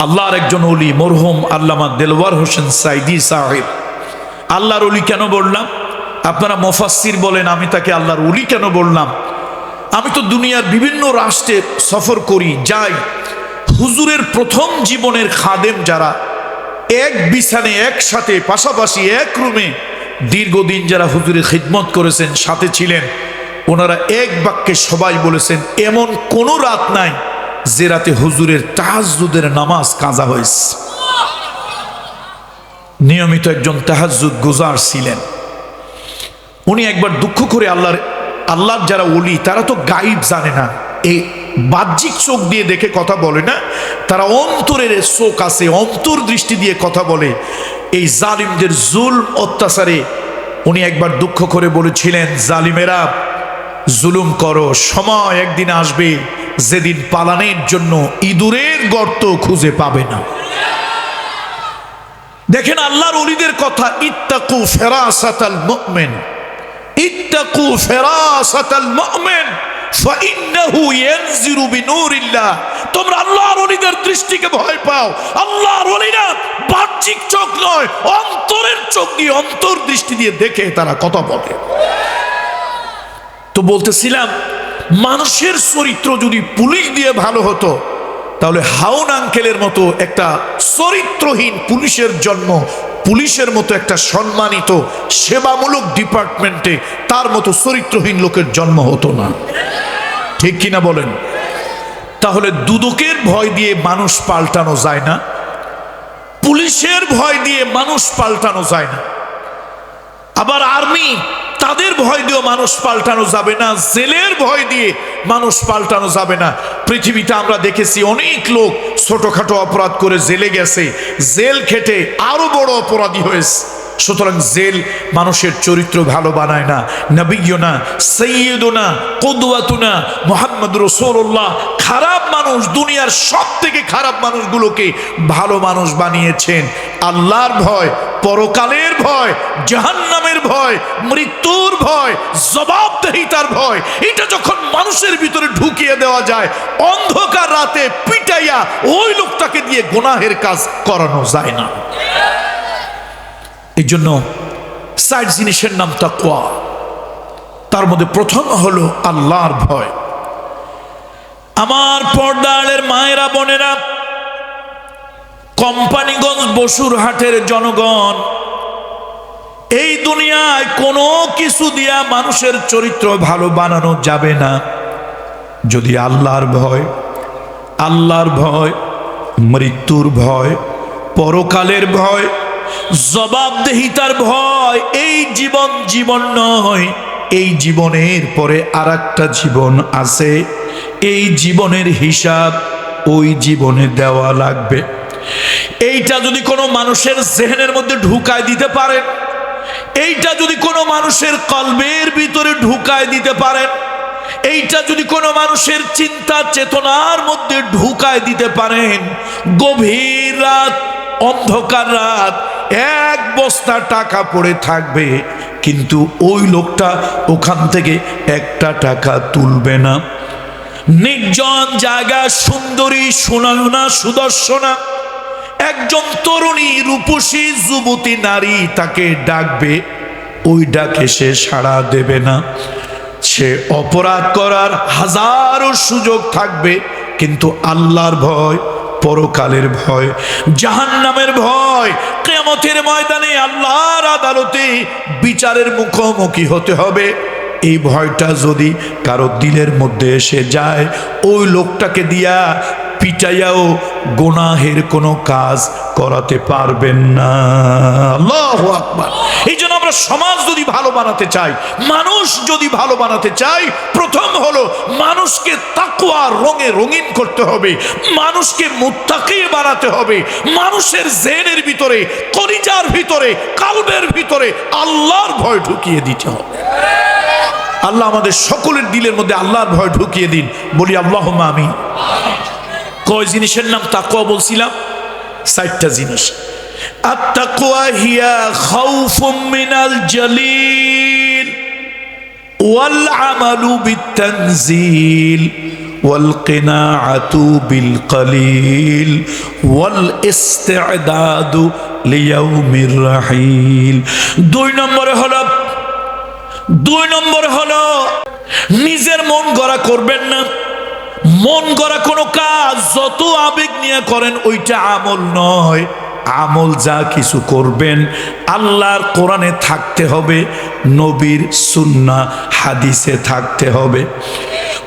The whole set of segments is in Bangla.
আল্লাহর একজন ওলি মরহুম আল্লামা দেলওয়ার হোসেন সাইদি সাহেব। আল্লাহর ওলি কেন বললাম? আপনারা মুফাসসির বলেন, আমি তাকে আল্লাহর ওলি কেন বললাম? আমি তো দুনিয়ার বিভিন্ন রাষ্ট্রে সফর করি, যাই। হুজুরের প্রথম জীবনের খাদেম যারা এক বিছানে একসাথে পাশাপাশি এক রুমে দীর্ঘদিন যারা হুজুরের খিদমত করেছেন, সাথে ছিলেন, ওনারা এক বাক্যে সবাই বলেছেন এমন কোনো রাত নাই যে রাতে হুজুরের তাহাজ্জুদের নামাজ কাজা হয়েছে। নিয়মিত একজন তাহাজ্জুদ গুজার ছিলেন উনি। একবার দুঃখ করে আল্লাহর যারা ওলি তারা তো গায়েব জানে না, এই বাহ্যিক চোখ দিয়ে দেখে কথা বলে না, তারা অন্তরের চোখ আছে, অন্তর্দৃষ্টি দিয়ে কথা বলে। এই জালিমদের জুলম অত্যাচারে উনি একবার দুঃখ করে বলেছিলেন, জালিমেরা জুলুম করো, সময় একদিন আসবে যেদিন পালানোর জন্য ইঁদুরের গর্ত খুঁজে পাবে না। দেখেন আল্লাহর ওলিদের কথা, ইত্তাকু ফিরাসাতাল মুমিন, ইত্তাকু ফিরাসাতাল মুমিন ফাইন্নাহু ইয়ানজিরু বিনূরিল্লাহ। তোমরা আল্লাহর ওলিদের দৃষ্টিকে ভয় পাও। আল্লাহর ওলিরা বাহ্যিক চোখ নয়, অন্তরের চোখ দিয়ে, অন্তর্দৃষ্টি দিয়ে দেখে তারা কথা বলে। তো বলতেছিলাম, মানুষের চরিত্র যদি পুলিশ দিয়ে ভালো হতো, তাহলে হাউন আঙ্কেলের মতো একটা চরিত্রহীন পুলিশের জন্ম, পুলিশের মতো একটা সম্মানিত সেবামূলক ডিপার্টমেন্টে তার মতো চরিত্রহীন লোকের জন্ম হতো না। ঠিক কিনা বলেন? তাহলে দুদকের ভয় দিয়ে মানুষ পাল্টানো যায় না, পুলিশের ভয় দিয়ে মানুষ পাল্টানো যায় না, আবার আর্মি তাদের ভয় দিয়েও মানুষ পাল্টানো যাবে না, জেলের ভয় দিয়ে মানুষ পাল্টানো যাবে না। পৃথিবীতে আমরা দেখেছি অনেক লোক ছোটখাটো অপরাধ করে জেলে গেছে, জেল খেটে আরো বড় অপরাধী হয়েছে। সুতরাং জেল মানুষের চরিত্র ভালো বানায় না। নবিয়্যুনা সাইয়্যিদুনা কুদওয়াতুনা মুহাম্মদ রাসূলুল্লাহ খারাপ মানুষ, দুনিয়ার সব থেকে খারাপ মানুষগুলোকে ভালো মানুষ বানিয়েছেন। আল্লাহর ভয়, পরকালের ভয়, জাহান্নামের ভয়, মৃত্যুর ভয়, জবাবদিহিতার ভয়, এটা যখন মানুষের ভিতরে ঢুকিয়ে দেওয়া যায়, অন্ধকার রাতে পিটাইয়া ওই লোকটাকে দিয়ে গুনাহের কাজ করানো যায় না। এই জন্য 4 জিনিসের নাম তাকওয়া। তার মধ্যে প্রথম হলো আল্লাহর ভয়। আমার পর্দারের মায়েরা, বোনেরা, কোম্পানিগঞ্জ বসুরহাটের জনগণ, এই দুনিয়ায় কোনো কিছু দিয়া মানুষের চরিত্র ভালো বানানো যাবে না যদি আল্লাহর ভয়, আল্লাহর ভয়, মৃত্যুর ভয়, পরকালের ভয়, জবাবদিহিতার ভয়। এই জীবন জীবন নয়, এই জীবনের পরে আরেকটা জীবন আছে। এই জীবনের হিসাব ওই জীবনে দেওয়া লাগবে। এইটা যদি কোনো মানুষের জেহেনের মধ্যে ঢুকায় দিতে পারেন, এইটা যদি কোনো মানুষের কলবের ভিতরে ঢুকায় দিতে পারেন, এইটা যদি কোনো মানুষের চিন্তা চেতনার মধ্যে ঢুকায় দিতে পারেন, গভীর রাত, অন্ধকার রাত, এক বস্তা টাকা পড়ে থাকবে, কিন্তু ওই লোকটা ওখান থেকে একটা টাকা তুলবে না। নির্জন জায়গা, সুন্দরী, সুনয়না, সুদর্শনা একজন তরুণী, রূপসী যুবতী নারী তাকে ডাকবে, ওই ডাকে সে সাড়া দেবে না। সে অপরাধ করার হাজারো সুযোগ থাকবে, কিন্তু আল্লাহর ভয়, পরকালের ভয়, জাহান্নামের ভয়, কিয়ামতের ময়দানে আল্লাহর আদালতে বিচারের মুখোমুখি হতে হবে, এই ভয়টা যদি কারো দিলের মধ্যে এসে যায়, ওই লোকটাকে দিয়া পিটাইয়াও গুনাহের কোনো কাজ করাতে পারবেন না। আল্লাহু আকবার। এই জন্য আমরা সমাজ যদি ভালো বানাতে চাই, মানুষ যদি ভালো বানাতে চাই, প্রথম হলো মানুষকে তাকওয়ার রঙে রঙিন করতে হবে, মানুষকে মুত্তাকি বানাতে হবে, মানুষের জেনের ভিতরে, কলিজার ভিতরে, কালবের ভিতরে আল্লাহর ভয় ঢুকিয়ে দিতে হবে। আল্লাহ আমাদের সকলের দিলের মধ্যে আল্লাহর ভয় ঢুকিয়ে দিন, বলি আল্লাহুম্মা আমিন। কয় জিনিসের নাম তাকওয়া বলছিলাম? 4টা জিনিস। আত-তাকওয়া হিয়া খাউফুম মিনাল জালিল ওয়াল আমালু বিত-তানজিল ওয়াল কিনাআতু বিল কলিল ওয়াল ইস্তি'দাদু লিয়াউমির রাহিল। দুই নম্বরে হলো নিজের মন গড়া করবেন না। মন গড়া কোনো কাজ যত আবেগ নিয়ে করেন ওইটা আমল নয়। আমল যা কিছু করবেন আল্লাহর কোরআনে থাকতে হবে, নবীর সুন্নাহ হাদিসে থাকতে হবে।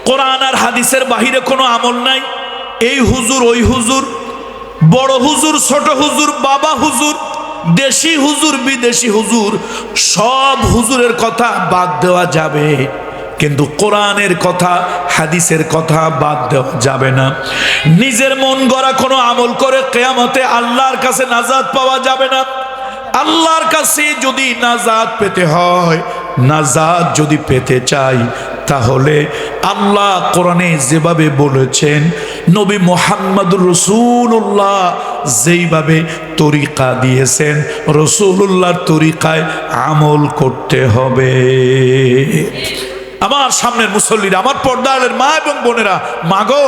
কোরআন আর হাদিসের বাহিরে কোনো আমল নাই। এই হুজুর ওই হুজুর, বড় হুজুর ছোট হুজুর, বাবা হুজুর, দেশি হুজুর বিদেশি হুজুর, সব হুজুরের কথা বাদ দেওয়া যাবে, কিন্তু কোরআনের কথা হাদিসের কথা বাদ দেওয়া যাবে না। নিজের মন গড়া কোনো আমল করে কিয়ামতে আল্লাহর কাছে নাজাত পাওয়া যাবে না। আল্লাহর কাছে যদি নাজাত পেতে হয়, নাজাত যদি পেতে চাই, তাহলে আল্লাহ কোরআনে যেভাবে বলেছেন, নবী মুহাম্মদুর রাসূলুল্লাহ যেইভাবে তরিকা দিয়েছেন, রাসূলুল্লাহর তরিকায় আমল করতে হবে। আমার সামনের মুসল্লিরা, আমার পর্দারের মা এবং বোনেরা, মাগো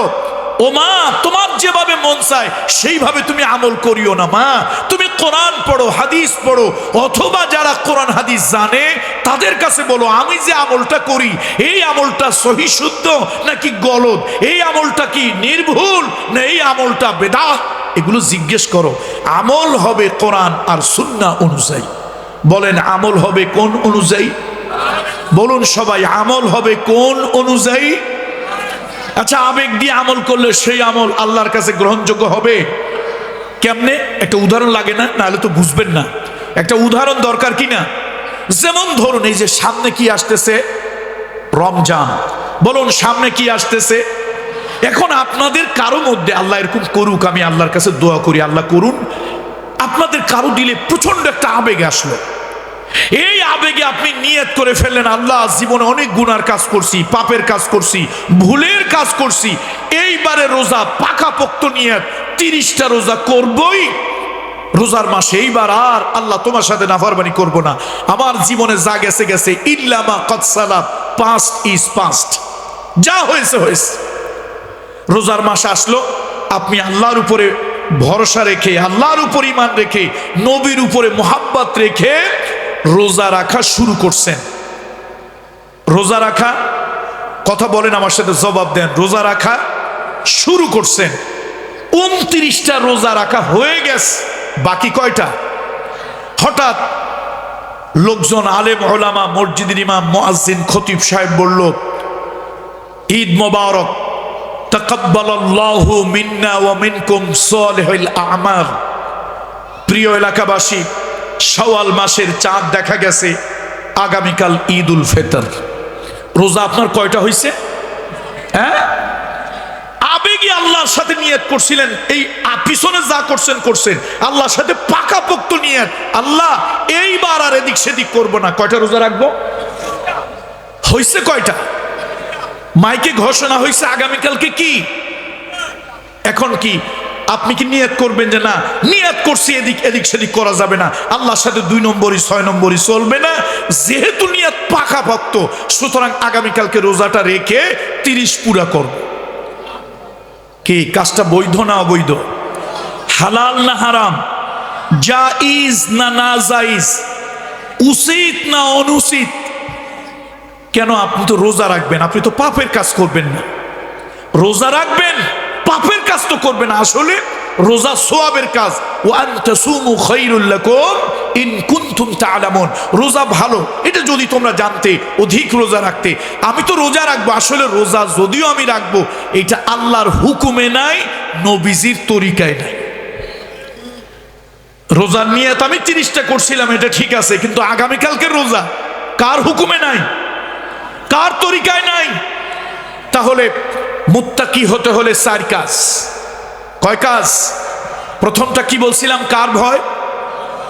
ও মা, তোমার যেভাবে মন চায় সেইভাবে তুমি আমল করিও না মা। তুমি কোরআন পড়ো, হাদিস পড়ো, অথবা যারা কোরআন হাদিস জানে তাদের কাছে বলো, আমি যে আমলটা করি এই আমলটা সহি শুদ্ধ নাকি গলদ, এই আমলটা কি নির্ভুল না এই আমলটা বেদাত, এগুলো জিজ্ঞেস করো। আমল হবে কোরআন আর সুন্নাহ অনুযায়ী। বলেন আমল হবে কোন অনুযায়ী? বলুন সবাই, আমল হবে কোন অনুযায়ী? আচ্ছা, আবেগ দিয়ে আমল করলে সেই আমল আল্লাহর কাছে গ্রহণযোগ্য হবে কেমনে? একটা উদাহরণ লাগে না? নাহলে তো বুঝবেন না। একটা উদাহরণ দরকার কি না? যেমন ধরুন, এই যে সামনে কি আসতেছে? রমজান। বলুন সামনে কি আসতেছে? এখন আপনাদের কারো মধ্যে, আল্লাহ এরকম করুক, আমি আল্লাহর কাছে দোয়া করি আল্লাহ করুন, আপনাদের কারো দিলে প্রচন্ড একটা আবেগ আসলো। এই আবেগে আপনি নিয়ত করে ফেললেন, আল্লাহ জীবনে অনেক গুনার কাজ করছি, পাপের কাজ করছি, ভুলের কাজ করছি, এইবারে রোজা পাকাপোক্ত নিয়ত 30টা রোজা করবই রোজার মাসে, এইবার আর আল্লাহ তোমার সাথে নাফরমানি করব না, আমার জীবনে যা গেছে গেছে, ইল্লামা কদ সালাত, পাস্ট ইজ পাস্ট, যা হয়েছে হয়েছে। রোজার মাস আসলো, আপনি আল্লাহর উপরে ভরসা রেখে, আল্লাহর উপর ঈমান রেখে, নবীর উপরে মোহাব্বত রেখে রোজা রাখা শুরু করছেন। রোজা রাখা, কথা বলেন আমার সাথে, জবাব দেন। রোজা রাখা শুরু করছেন, 29টা রোজা রাখা হয়ে গেছে, বাকি কয়টা? হঠাৎ লোকজন, আলেম ওলামা, মসজিদের ইমাম, মুয়াজ্জিন, খতিব সাহেব বলল, ঈদ মোবারক, তাকাব্বালাল্লাহু মিন্না ওয়া মিনকুম সালিহুল আমাল। প্রিয় এলাকাবাসী, শাওয়াল মাসের চাঁদ দেখা গেছে, আগামীকাল ঈদ উল ফিতর। রোজা আপনার কয়টা হয়েছে? হ্যাঁ, আবেগে আল্লাহর সাথে নিয়ত করছিলেন, এই পিছনে যা করছেন করছেন, আল্লাহর সাথে পাকাপোক্ত নিয়ত, আল্লাহ এইবার আর এদিক সেদিক করবো না। কয়টা রোজা রাখবো? হয়েছে কয়টা? মাইকে ঘোষণা হয়েছে আগামীকালকে কি। এখন কি আপনি কি নিয়ত করবেন যে না, নিয়ত করছি এদিক সেদিক করা যাবে না, আল্লাহর সাথে 2 নম্বরই 6 নম্বরই চলবে না, যেহেতু নিয়ত পাকাপোক্ত, সুতরাং আগামীকালকে রোজাটা রেখে 30 পুরা করব। কি কাজটা বৈধ না অবৈধ? হালাল না হারাম? জায়েজ না নাজায়েজ? উচিত না অনুচিত? কেন? আপনি তো রোজা রাখবেন, আপনি তো পাপের কাজ করবেন না। রোজা রাখবেন, পাপের কাজ তো করবেন না। আসলে রোজা সওয়াবের কাজ। ওয়া আনতাসুমু খায়রুল লাকুম ইন কুনতুম তা'লামুন। রোজা ভালো, এটা যদি তোমরা জানতে, অধিক রোজা রাখতে। আমি তো রোজা রাখবো, আসলে রোজা যদিও আমি রাখবো, এটা আল্লাহর হুকুমে নাই, নবীজির তরিকায় নাই। রোজার নিয়ত আমি 30টা করছিলাম, এটা ঠিক আছে, কিন্তু আগামীকালকের রোজা কার হুকুমে নাই, কার তরিকায় নাই। তাহলে মুত্তাকি হতে হলে 4 কাজ। কয় কাজ? প্রথমটা কি বলছিলাম? কার ভয়?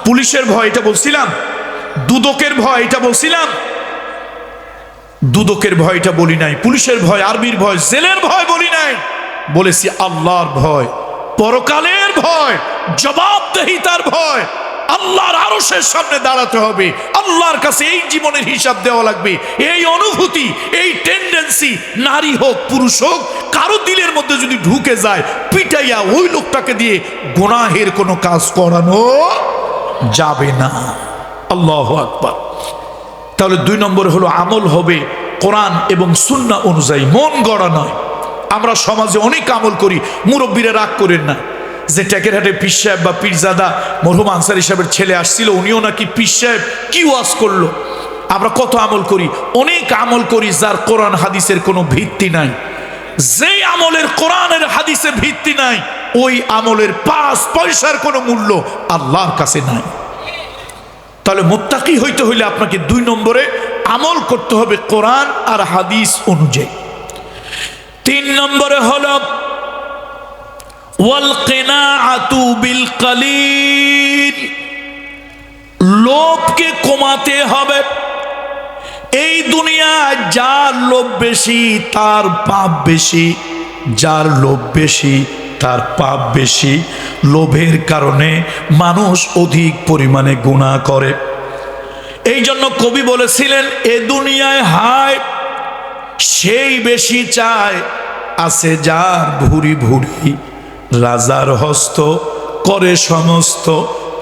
পুলিশের ভয়, এটা বলছিলাম। দুদকের ভয়, এটা বলছিলাম। দুদকের ভয় এটা বলি নাই, পুলিশের ভয়, আর্মির ভয়, জেলের ভয় বলি নাই, বলেছি আল্লাহর ভয়, পরকালের ভয়, জবাবদেহিতার ভয়। আল্লাহর আরশের সামনে দাঁড়াতে হবে, আল্লাহর কাছে এই জীবনের হিসাব দেওয়া লাগবে। এই অনুভূতি, এই টেন্ডেন্সি, নারী হোক পুরুষ হোক, কারো দিলের মধ্যে যদি ঢুকে যায়, পিটাইয়া ওই লোকটাকে দিয়ে গুনাহের কোনো কাজ করানো যাবে না। আল্লাহু আকবার। তাহলে 2 নম্বর হলো আমল হবে কোরআন এবং সুন্নাহ অনুযায়ী, মন গড়া নয়। আমরা সমাজে অনেক আমল করি, মুরব্বীরা রাগ করেন না যে টেকেরহাটে পীর সাহেব বা পীরজাদা মরহুম আনসারী সাহেবের ছেলে আসছিল, উনিও নাকি পীর সাহেব কি ওয়াজ করলো। আমরা কত আমল করি, অনেক আমল করি যার কোরআন হাদিসের কোনো ভিত্তি নাই। যেই আমলের কোরআনের হাদিসে ভিত্তি নাই, ওই আমলের 5 পয়সার কোনো মূল্য আল্লাহর কাছে নাই। তাহলে মুত্তাকি হইতে হইলে আপনাকে 2 নম্বরে আমল করতে হবে কোরআন আর হাদিস অনুযায়ী। 3 নম্বরে হলো ওয়াল কিনাআতু বিল কালিল, লোভকে কমাতে হবে। এই দুনিয়ায় যার লোভ বেশি তার পাপ বেশি, যার লোভ বেশি তার পাপ বেশি। লোভের কারণে মানুষ অধিক পরিমাণে গুনাহ করে। এই জন্য কবি বলেছিলেন, এ দুনিয়ায় হায় সেই বেশি চায়, আছে যার ভুরি ভুরি, রাজার হস্ত করে সমস্ত,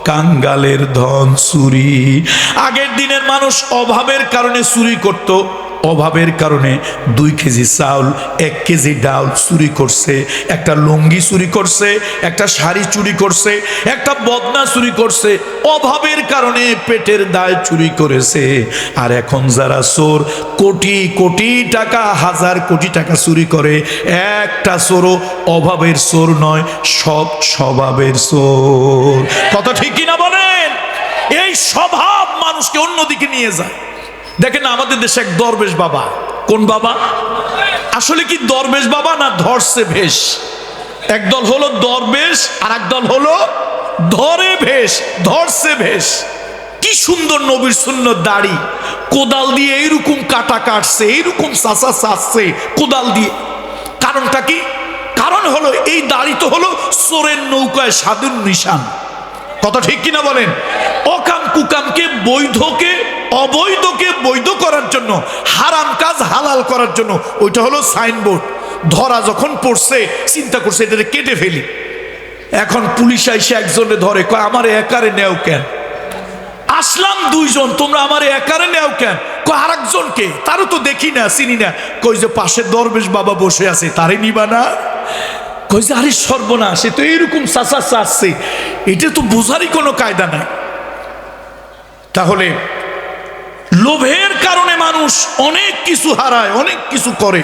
কাঙ্গালের ধন চুরি। আগের দিনের মানুষ অভাবের কারণে চুরি করত, অভাবের কারণে 2 কেজি চাউল 1 কেজি ডাল চুরি করছে, একটা লুঙ্গি চুরি করছে, একটা শাড়ি চুরি করছে, একটা বদনা চুরি করছে, অভাবের কারণে পেটের দায় চুরি করেছে। আর এখন যারা চোর, কোটি কোটি টাকা, 1000 কোটি টাকা চুরি করে, একটা চোরও অভাবের চোর নয়, সব স্বভাবের চোর। কথা ঠিক কিনা বলেন? এই স্বভাব মানুষকে অন্যদিকে নিয়ে যায়। দেখেন আমাদের দেশে এক দরবেশ বাবা, কোন বাবা? আসলে কি দরবেশ বাবা না ধরছে ভেষ? একদল হলো দরবেশ আর একদল হলো ধরে ভেষ, ধরছে ভেষ। কি সুন্দর নবীর সুন্নত দাড়ি, কোদাল দিয়ে এইরকম কাটা কাটছে, এইরকম চাচা চাচ্ছে কোদাল দিয়ে। কারণটা কি? কারণ হলো এই দাড়ি তো হলো চোরের নৌকায় সাধুর নিশান। কথা ঠিক কিনা বলেন? অকাম কুকামকে, বৈধকে অবৈধকে বৈধ করার জন্য, হারাম কাজ হালাল করার জন্য ওইটা হলো সাইনবোর্ড। ধরা যখন পড়ছে চিন্তা করছে এটাকে কেটে ফেলি। এখন পুলিশ আইসে একজনে ধরে, কয় আমারে একারে নেও কেন? আসলাম 2 জন, তোমরা আমারে একারে নেও কেন? কয় আরেকজনকে, তারও তো দেখি না চিনি না। কই যে পাশে দরবেশ বাবা বসে আছে, তারে নিবা না? কই যে আরে সর্বনাশ, সে তো এইরকম চাচা চাচ্ছে, এটা তো বোঝারই কোনো কায়দা নাই। তাহলে লোভের কারণে মানুষ অনেক কিছু হারায়, অনেক কিছু করে।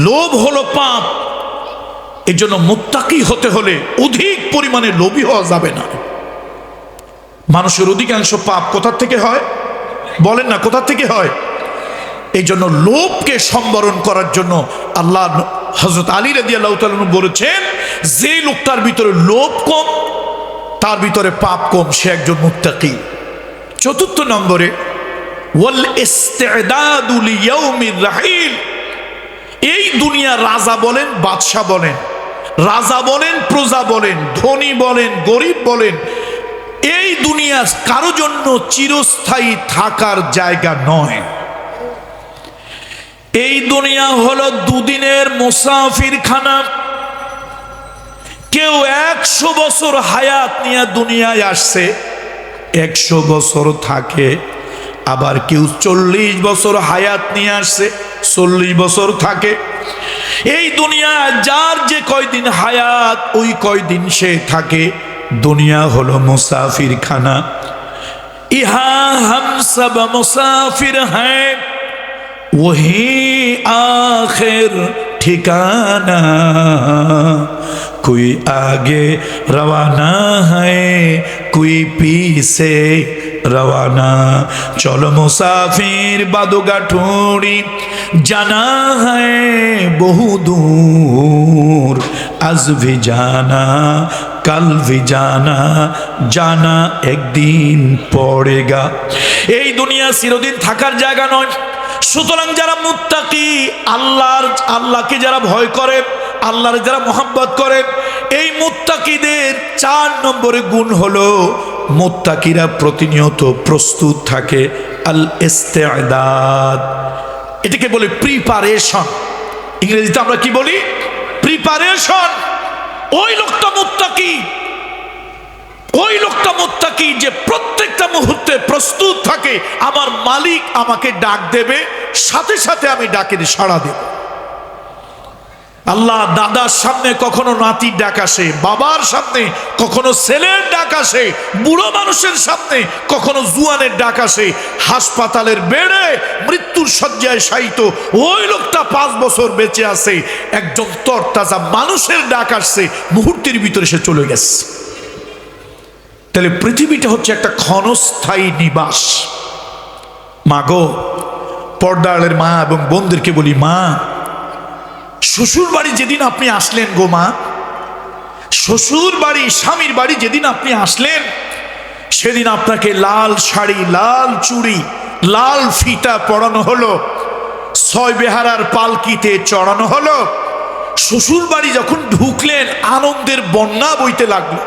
লোভ হলো পাপ। এই জন্য মুত্তাকি হতে হলে অধিক পরিমাণে লোভী হওয়া যাবে না। মানুষের অধিকাংশ পাপ কোথা থেকে হয় বলেন না? কোথা থেকে হয়? এই জন্য লোভকে সম্বরণ করার জন্য আল্লাহ হযরত আলী রাদিয়াল্লাহু তাআলা বলেছেন, যে লোকটার ভিতরে লোভ কম, তার ভিতরে পাপ কম, সে একজন মুত্তাকি। 4 নম্বরে ওয়াল ইস্তিদাদু লিয়াউমির রাহিল, এই দুনিয়া রাজা বলেন, বাদশা বলেন, রাজা বলেন, প্রজা বলেন, ধনী বলেন, গরিব বলেন, এই দুনিয়া কারো জন্য চিরস্থায়ী থাকার জায়গা নয়। এই দুনিয়া হলো 2 দিনের মুসাফির খানা। কেউ 100 বছর হায়াত নিয়ে দুনিয়ায় আসছে, 100 বছর থাকে। আবার কেউ 40 বছর হায়াত নিয়ে আসছে, 40 বছর থাকে। এই দুনিয়া যার যে কয়দিন হায়াত, ওই কয়দিন সে থাকে। দুনিয়া হলো মুসাফির খানা। ইহা হাম সব মুসাফির হ্যায়, वही आखिर ठिकाना, कोई आगे रवाना है, कोई पीछे रवाना। चलो मुसाफिर बादुगा ठोड़ी, जाना है बहु दूर, आज भी जाना कल भी जाना, जाना एक दिन पड़ेगा। এই দুনিয়া চিরদিন থাকার জায়গা নয়। সুতরাং যারা মুত্তাকি, আল্লাহকে যারা ভয় করে, আল্লাহর যারা মোহাব্বত করে, এই মুত্তাকিদের 4 নম্বরে গুণ হলো মুত্তাকিরা প্রতিনিয়ত প্রস্তুত থাকে। আল ইস্তেদাদ, এটাকে বলে প্রিপারেশন। ইংরেজিতে আমরা কি বলি? প্রিপারেশন। ওই লোকটা মুত্তাকি, ওই লোকটা মুত্তাকি যে প্রত্যেকটা মুহূর্তে প্রস্তুত থাকে, আমার মালিক আমাকে ডাক দেবে, সাথে সাথে আমি ডাকের সাড়া দেব। আল্লাহ দাদার সামনে কখনো নাতির ডাক আসে, বাবার সামনে কখনো ছেলের ডাক আসে, বুড়ো মানুষের সামনে কখনো জুয়ানের ডাক আসে। হাসপাতালের বেডে মৃত্যুর শয্যায় শায়িত ওই লোকটা 5 বছর বেঁচে আছে, একজন তরতাজা মানুষের ডাক আসছে, মুহূর্তের ভিতরে সে চলে গেছে। তাহলে পৃথিবীটা হচ্ছে একটা ক্ষণস্থায়ী নিবাস। মা গো, পর্দারের মা এবং বোনদেরকে বলি, মা, শ্বশুর বাড়ি যেদিন আপনি আসলেন গো মা, শ্বশুর বাড়ি, স্বামীর বাড়ি যেদিন আপনি আসলেন, সেদিন আপনাকে লাল শাড়ি, লাল চুড়ি, লাল ফিতা পরানো হলো, 6 বেহারার পালকিতে চড়ানো হলো। শ্বশুর বাড়ি যখন ঢুকলেন, আনন্দের বন্যা বইতে লাগলো,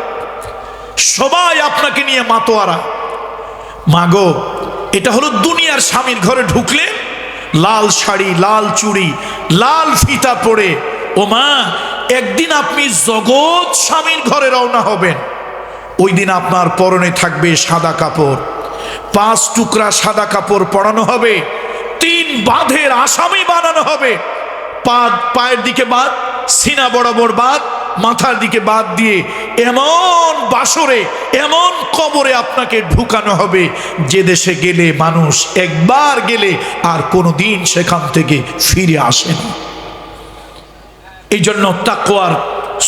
সবাই আপনাকে নিয়ে মাতোয়ারা। মাগো, এটা হলো দুনিয়ার স্বামীর ঘরে ঢুকলে লাল শাড়ি, লাল চুড়ি, লাল ফিতা পরে। ও মা, একদিন আপনি জগৎ স্বামীর ঘরে রওনা হবেন, ওই দিন আপনার পরনে থাকবে সাদা কাপড়, 5 টুকরা সাদা কাপড় পরানো হবে, 3 বাঁধের আসামি বানানো হবে। পায়ের দিকে বাদ, সিনা বরাবর বাদ, মাথার দিকে বাদ দিয়ে এমন বাসরে, এমন কবরে আপনাকে ঢুকানো হবে, যে দেশে গেলে মানুষ একবার গেলে আর কোনোদিন সেখান থেকে ফিরে আসে না। এই জন্য তাকওয়ার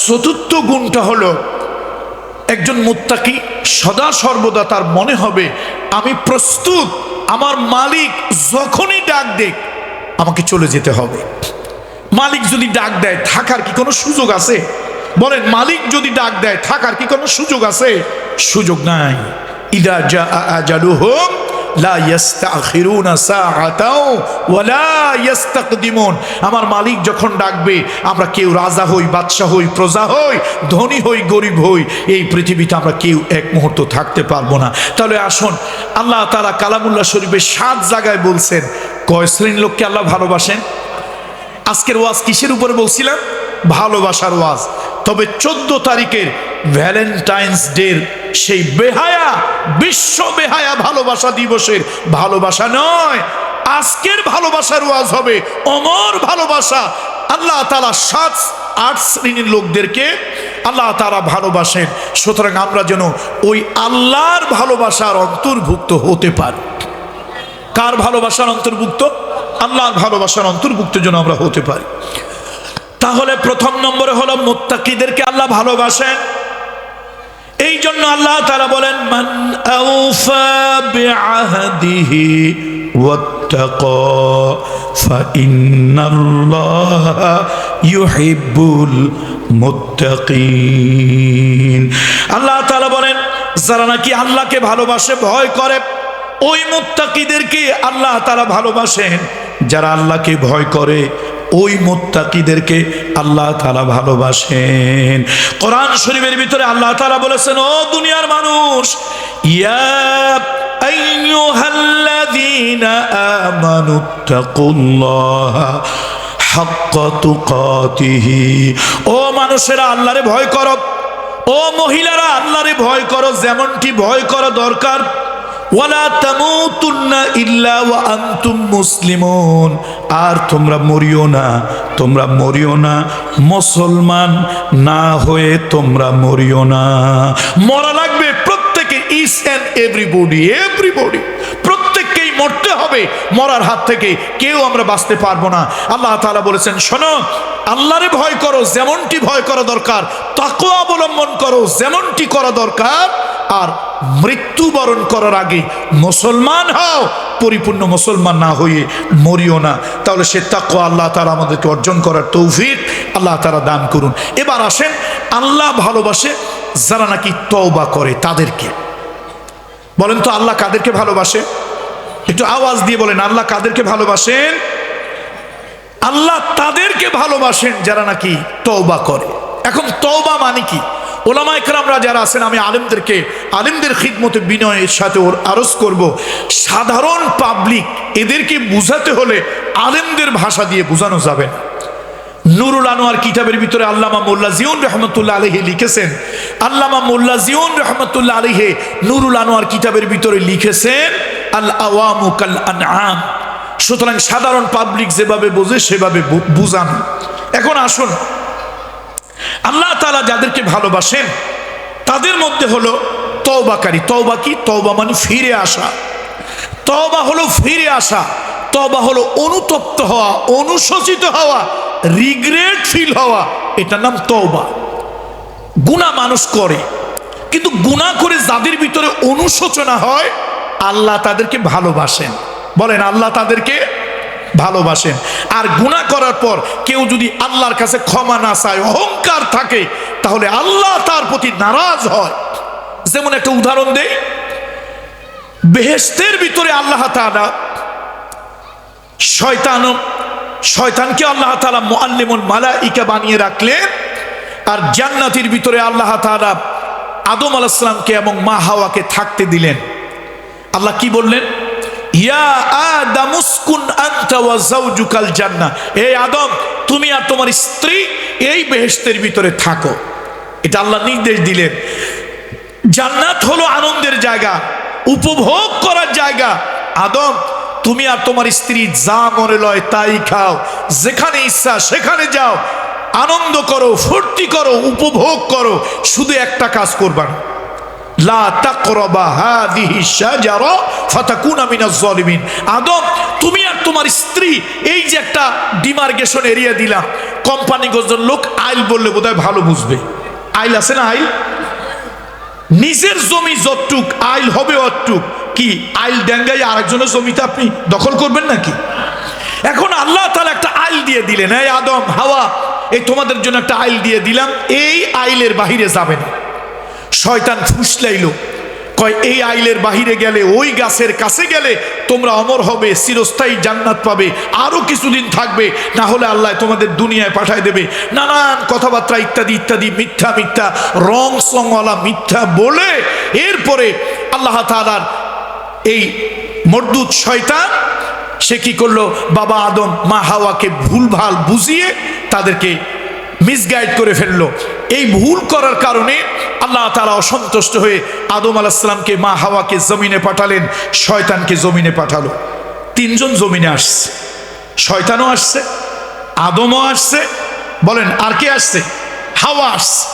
4র্থ গুণটা হলো, একজন মুত্তাকি সদা সর্বদা তার মনে হবে, আমি প্রস্তুত, আমার মালিক যখনই ডাক দেখ আমাকে চলে যেতে হবে। মালিক যদি ডাক দেয়, থাকার কি কোনো সুযোগ আছে? বলেন, মালিক যদি ডাক দেয়, থাকার কি কোনো সুযোগ আছে? সুযোগ নাই। ইদা জা আজালুহুম লা ইস্তাখিরুনা সাআতাও ওয়ালা ইস্তাকদিমুন। আমার মালিক যখন ডাকবে, আমরা কেউ রাজা হই, বাদশা হই, প্রজা হই, ধনী হই, গরিব হই, এই পৃথিবীতে আমরা কেউ এক মুহূর্ত থাকতে পারবো না। তাহলে আসুন, আল্লাহ তাআলা কালামুল্লাহ শরীফে 7 জায়গায় বলছেন কয় শ্রেণীর লোককে আল্লাহ ভালোবাসেন। আজকের ওয়াজ কিসের উপরে বলছিলাম? ভালোবাসার ওয়াজ। তবে 14 তারিখের ভ্যালেন্টাইন্স ডের সেই বেহায়া, বিশ্ব বেহায়া ভালোবাসা দিবসের ভালোবাসা নয়, আজকের ভালোবাসার ওয়াজ হবে অমর ভালোবাসা। আল্লাহ তাআলা 7-8 শ্রেণীর লোকদেরকে আল্লাহ তাআলা ভালোবাসেন। সুতরাং আমরা যেন ওই আল্লাহর ভালোবাসার অন্তর্ভুক্ত হতে পারি। কার ভালোবাসার অন্তর্ভুক্ত? আল্লাহর ভালোবাসার অন্তর্ভুক্ত যেন আমরা হতে পারি। তাহলে প্রথম নম্বরে হলো, মুত্তাকিদেরকে আল্লাহ ভালোবাসেন। এই জন্য আল্লাহ তাআলা বলেন, মান আওফা বিআহদিহি ওয়াত্তাকা ফাইন্নাল্লাহা ইউহিব্বুল মুত্তাকিন। আল্লাহ তাআলা বলেন, যারা নাকি আল্লাহকে ভালোবাসে, ভয় করে, ওই মুত্তাকিদেরকে আল্লাহ তাআলা ভালোবাসেন। যারা আল্লাহকে ভয় করে, ওই মুত্তাকিদেরকে আল্লাহ তাআলা ভালোবাসেন। কোরআন শরীফের ভিতরে আল্লাহ তাআলা বলেছেন, ও দুনিয়ার মানুষ, ইয়া আইয়ুহাল্লাযীনা আমানুত্তাকুল্লাহা হাক্কা তুকাতিহি। ও মানুষেরা, আল্লাহরে ভয় করো। ও মহিলারা, আল্লাহরে ভয় করো যেমনটি ভয় করা দরকার। ওয়ালা তামুতুন্না ইল্লা ওয়া আনতুম মুসলিমুন। আর তোমরা মরিও না, তোমরা মরিও না মুসলমান না হয়ে, তোমরা মরিও না। মরা লাগবে প্রত্যেকে, ইচ এন্ড এভরিবডি, প্রত্যেককেই মরতে হবে। মরার হাত থেকে কেউ আমরা বাঁচতে পারবো না। আল্লাহ তাআলা বলেছেন, শোনো, আল্লাহরে ভয় করো যেমনটি ভয় করা দরকার, তাকওয়া অবলম্বন করো যেমনটি করা দরকার, আর মৃত্যুবরণ করার আগে মুসলমান হও। পরিপূর্ণ মুসলমান না হয়ে মরিও না। তাহলে সে তাকওয়া আল্লাহ তাআলা আমাদেরকে অর্জন করার তৌফিক আল্লাহ তাআলা দান করুন। এবার আসেন, আল্লাহ ভালোবাসে যারা নাকি তওবা করে তাদেরকে। বলেন তো, আল্লাহ কাদেরকে ভালোবাসে? একটু আওয়াজ দিয়ে বলেন, আল্লাহ কাদেরকে ভালোবাসেন? আল্লাহ তাদেরকে ভালোবাসেন যারা নাকি তওবা করে। এখন তওবা মানে কি? ওলামা ইকরামরা যারা আছেন, আমি আলেমদের খিদমতে বিনয়ের সাথে ওর আরজ করব, সাধারণ পাবলিক এদেরকে বুঝাতে হলে আলেমদের ভাষা দিয়ে বোঝানো যাবে না। নুরুল আনোয়ার কিতাবের ভিতরে আল্লামা মোল্লা জিয়ুন রহমতুল্লাহ আলাইহি লিখেছেন, আল্লামা মোল্লা জিয়ুন রহমতুল্লাহ আলাইহি নুরুল আনোয়ার কিতাবের ভিতরে লিখেছেন আল আওয়ামু কাল আনআম। সুতরাং সাধারণ পাবলিক যেভাবে বোঝে সেভাবে বুঝান। এখন আসুন, আল্লাহ তাআলা যাদেরকে ভালোবাসেন তাদের মধ্যে হলো তওবাকারী। তওবা কি? তওবা মানে ফিরে আসা। তওবা হলো ফিরে আসা। তওবা হলো অনুতপ্ত হওয়া, অনুশোচিত হওয়া, রিগ্রেট ফিল হওয়া, এটার নাম তওবা। গুনাহ মানুষ করে, কিন্তু গুনাহ করে যাদের ভিতরে অনুশোচনা হয় আল্লাহ তাদেরকে ভালোবাসেন। বলেন, আল্লাহ তাদেরকে ভালোবাসেন। আর গুনাহ করার পর কেউ যদি আল্লাহর কাছে ক্ষমা না চায়, অহংকার থাকে, তাহলে আল্লাহ তার প্রতি নারাজ হয়। যেমন একটা উদাহরণ দেই, বেহেশতের ভিতরে আল্লাহ তাআলা শয়তানকে আল্লাহ তাআলা মুআল্লিমুল মালাইকা বানিয়ে রাখলেন, আর জান্নাতের ভিতরে আল্লাহ তাআলা আদম আলাইহিস সালামকে এবং মা হাওয়াকে থাকতে দিলেন। আল্লাহ কি বললেন? ইয়া আদম উসকুন আনতা ওয়া যাওজুকাল জান্নাহ, হে আদম তুমি আর তোমার স্ত্রী এই বেহেশতের ভিতরে থাকো। এটা আল্লাহ নির্দেশ দিলেন। জান্নাত হলো আনন্দের জায়গা, উপভোগ করার জায়গা। আদম তুমি আর তোমার স্ত্রী যা মনে লয় তাই খাও, যেখানে ইচ্ছা সেখানে যাও, আনন্দ করো, ফুর্তি করো, উপভোগ করো, শুধু একটা কাজ করবা না, লা তাকরাবা হাযিহি শাজারা ফাতাকুনা মিনাজ জালিমিন। আদম তুমি আর তোমার স্ত্রী, এই যে একটা ডিমার্কেশন এরিয়া দিলাম, কোম্পানিগঞ্জের লোক আইল বললে বোধহয় ভালো বুঝবে। আইল আছে না? আইল নিজের জমি যতটুক আইল হবে অতটুক। কি আইল ডেঙ্গাই আরেকজনের জমিতে আপনি দখল করবেন নাকি? এখন আল্লাহ তাআলা একটা আইল দিয়ে দিলেন, এই আদম হাওয়া এই তোমাদের জন্য একটা আইল দিয়ে দিলাম, এই আইলের বাহিরে যাবে না। শয়তান ফুসলাইল, কয় এই আইলের বাহিরে গেলে, ওই গাছের কাছে গেলে তোমরা অমর হবে, চিরস্থায়ী জান্নাত পাবে, আরো কিছুদিন থাকবে, না হলে আল্লাহ তোমাদের দুনিয়ায় পাঠায় দেবে। নানান কথাবার্তা ইত্যাদি ইত্যাদি, মিথ্যা মিথ্যা রং সঙ্গওয়ালা মিথ্যা বলে এরপরে আল্লাহ তাআলার এই মরদুদ শয়তান সে কি করলো? বাবা আদম মা হাওয়াকে ভুলভাল বুঝিয়ে তাদেরকে মিসগাইড করে ফেললো। এই ভুল করার কারণে আল্লাহ তাআলা অসন্তুষ্ট হয়ে আদম আলাইহিস সালামকে, মা হাওয়াকে জমিনে পাঠালেন, শয়তানকে জমিনে পাঠালো। তিনজন জমিনে আসছে, শয়তানও আসছে, আদমও আসছে, বলেন আর কে আসছে? হাওয়া আসছে।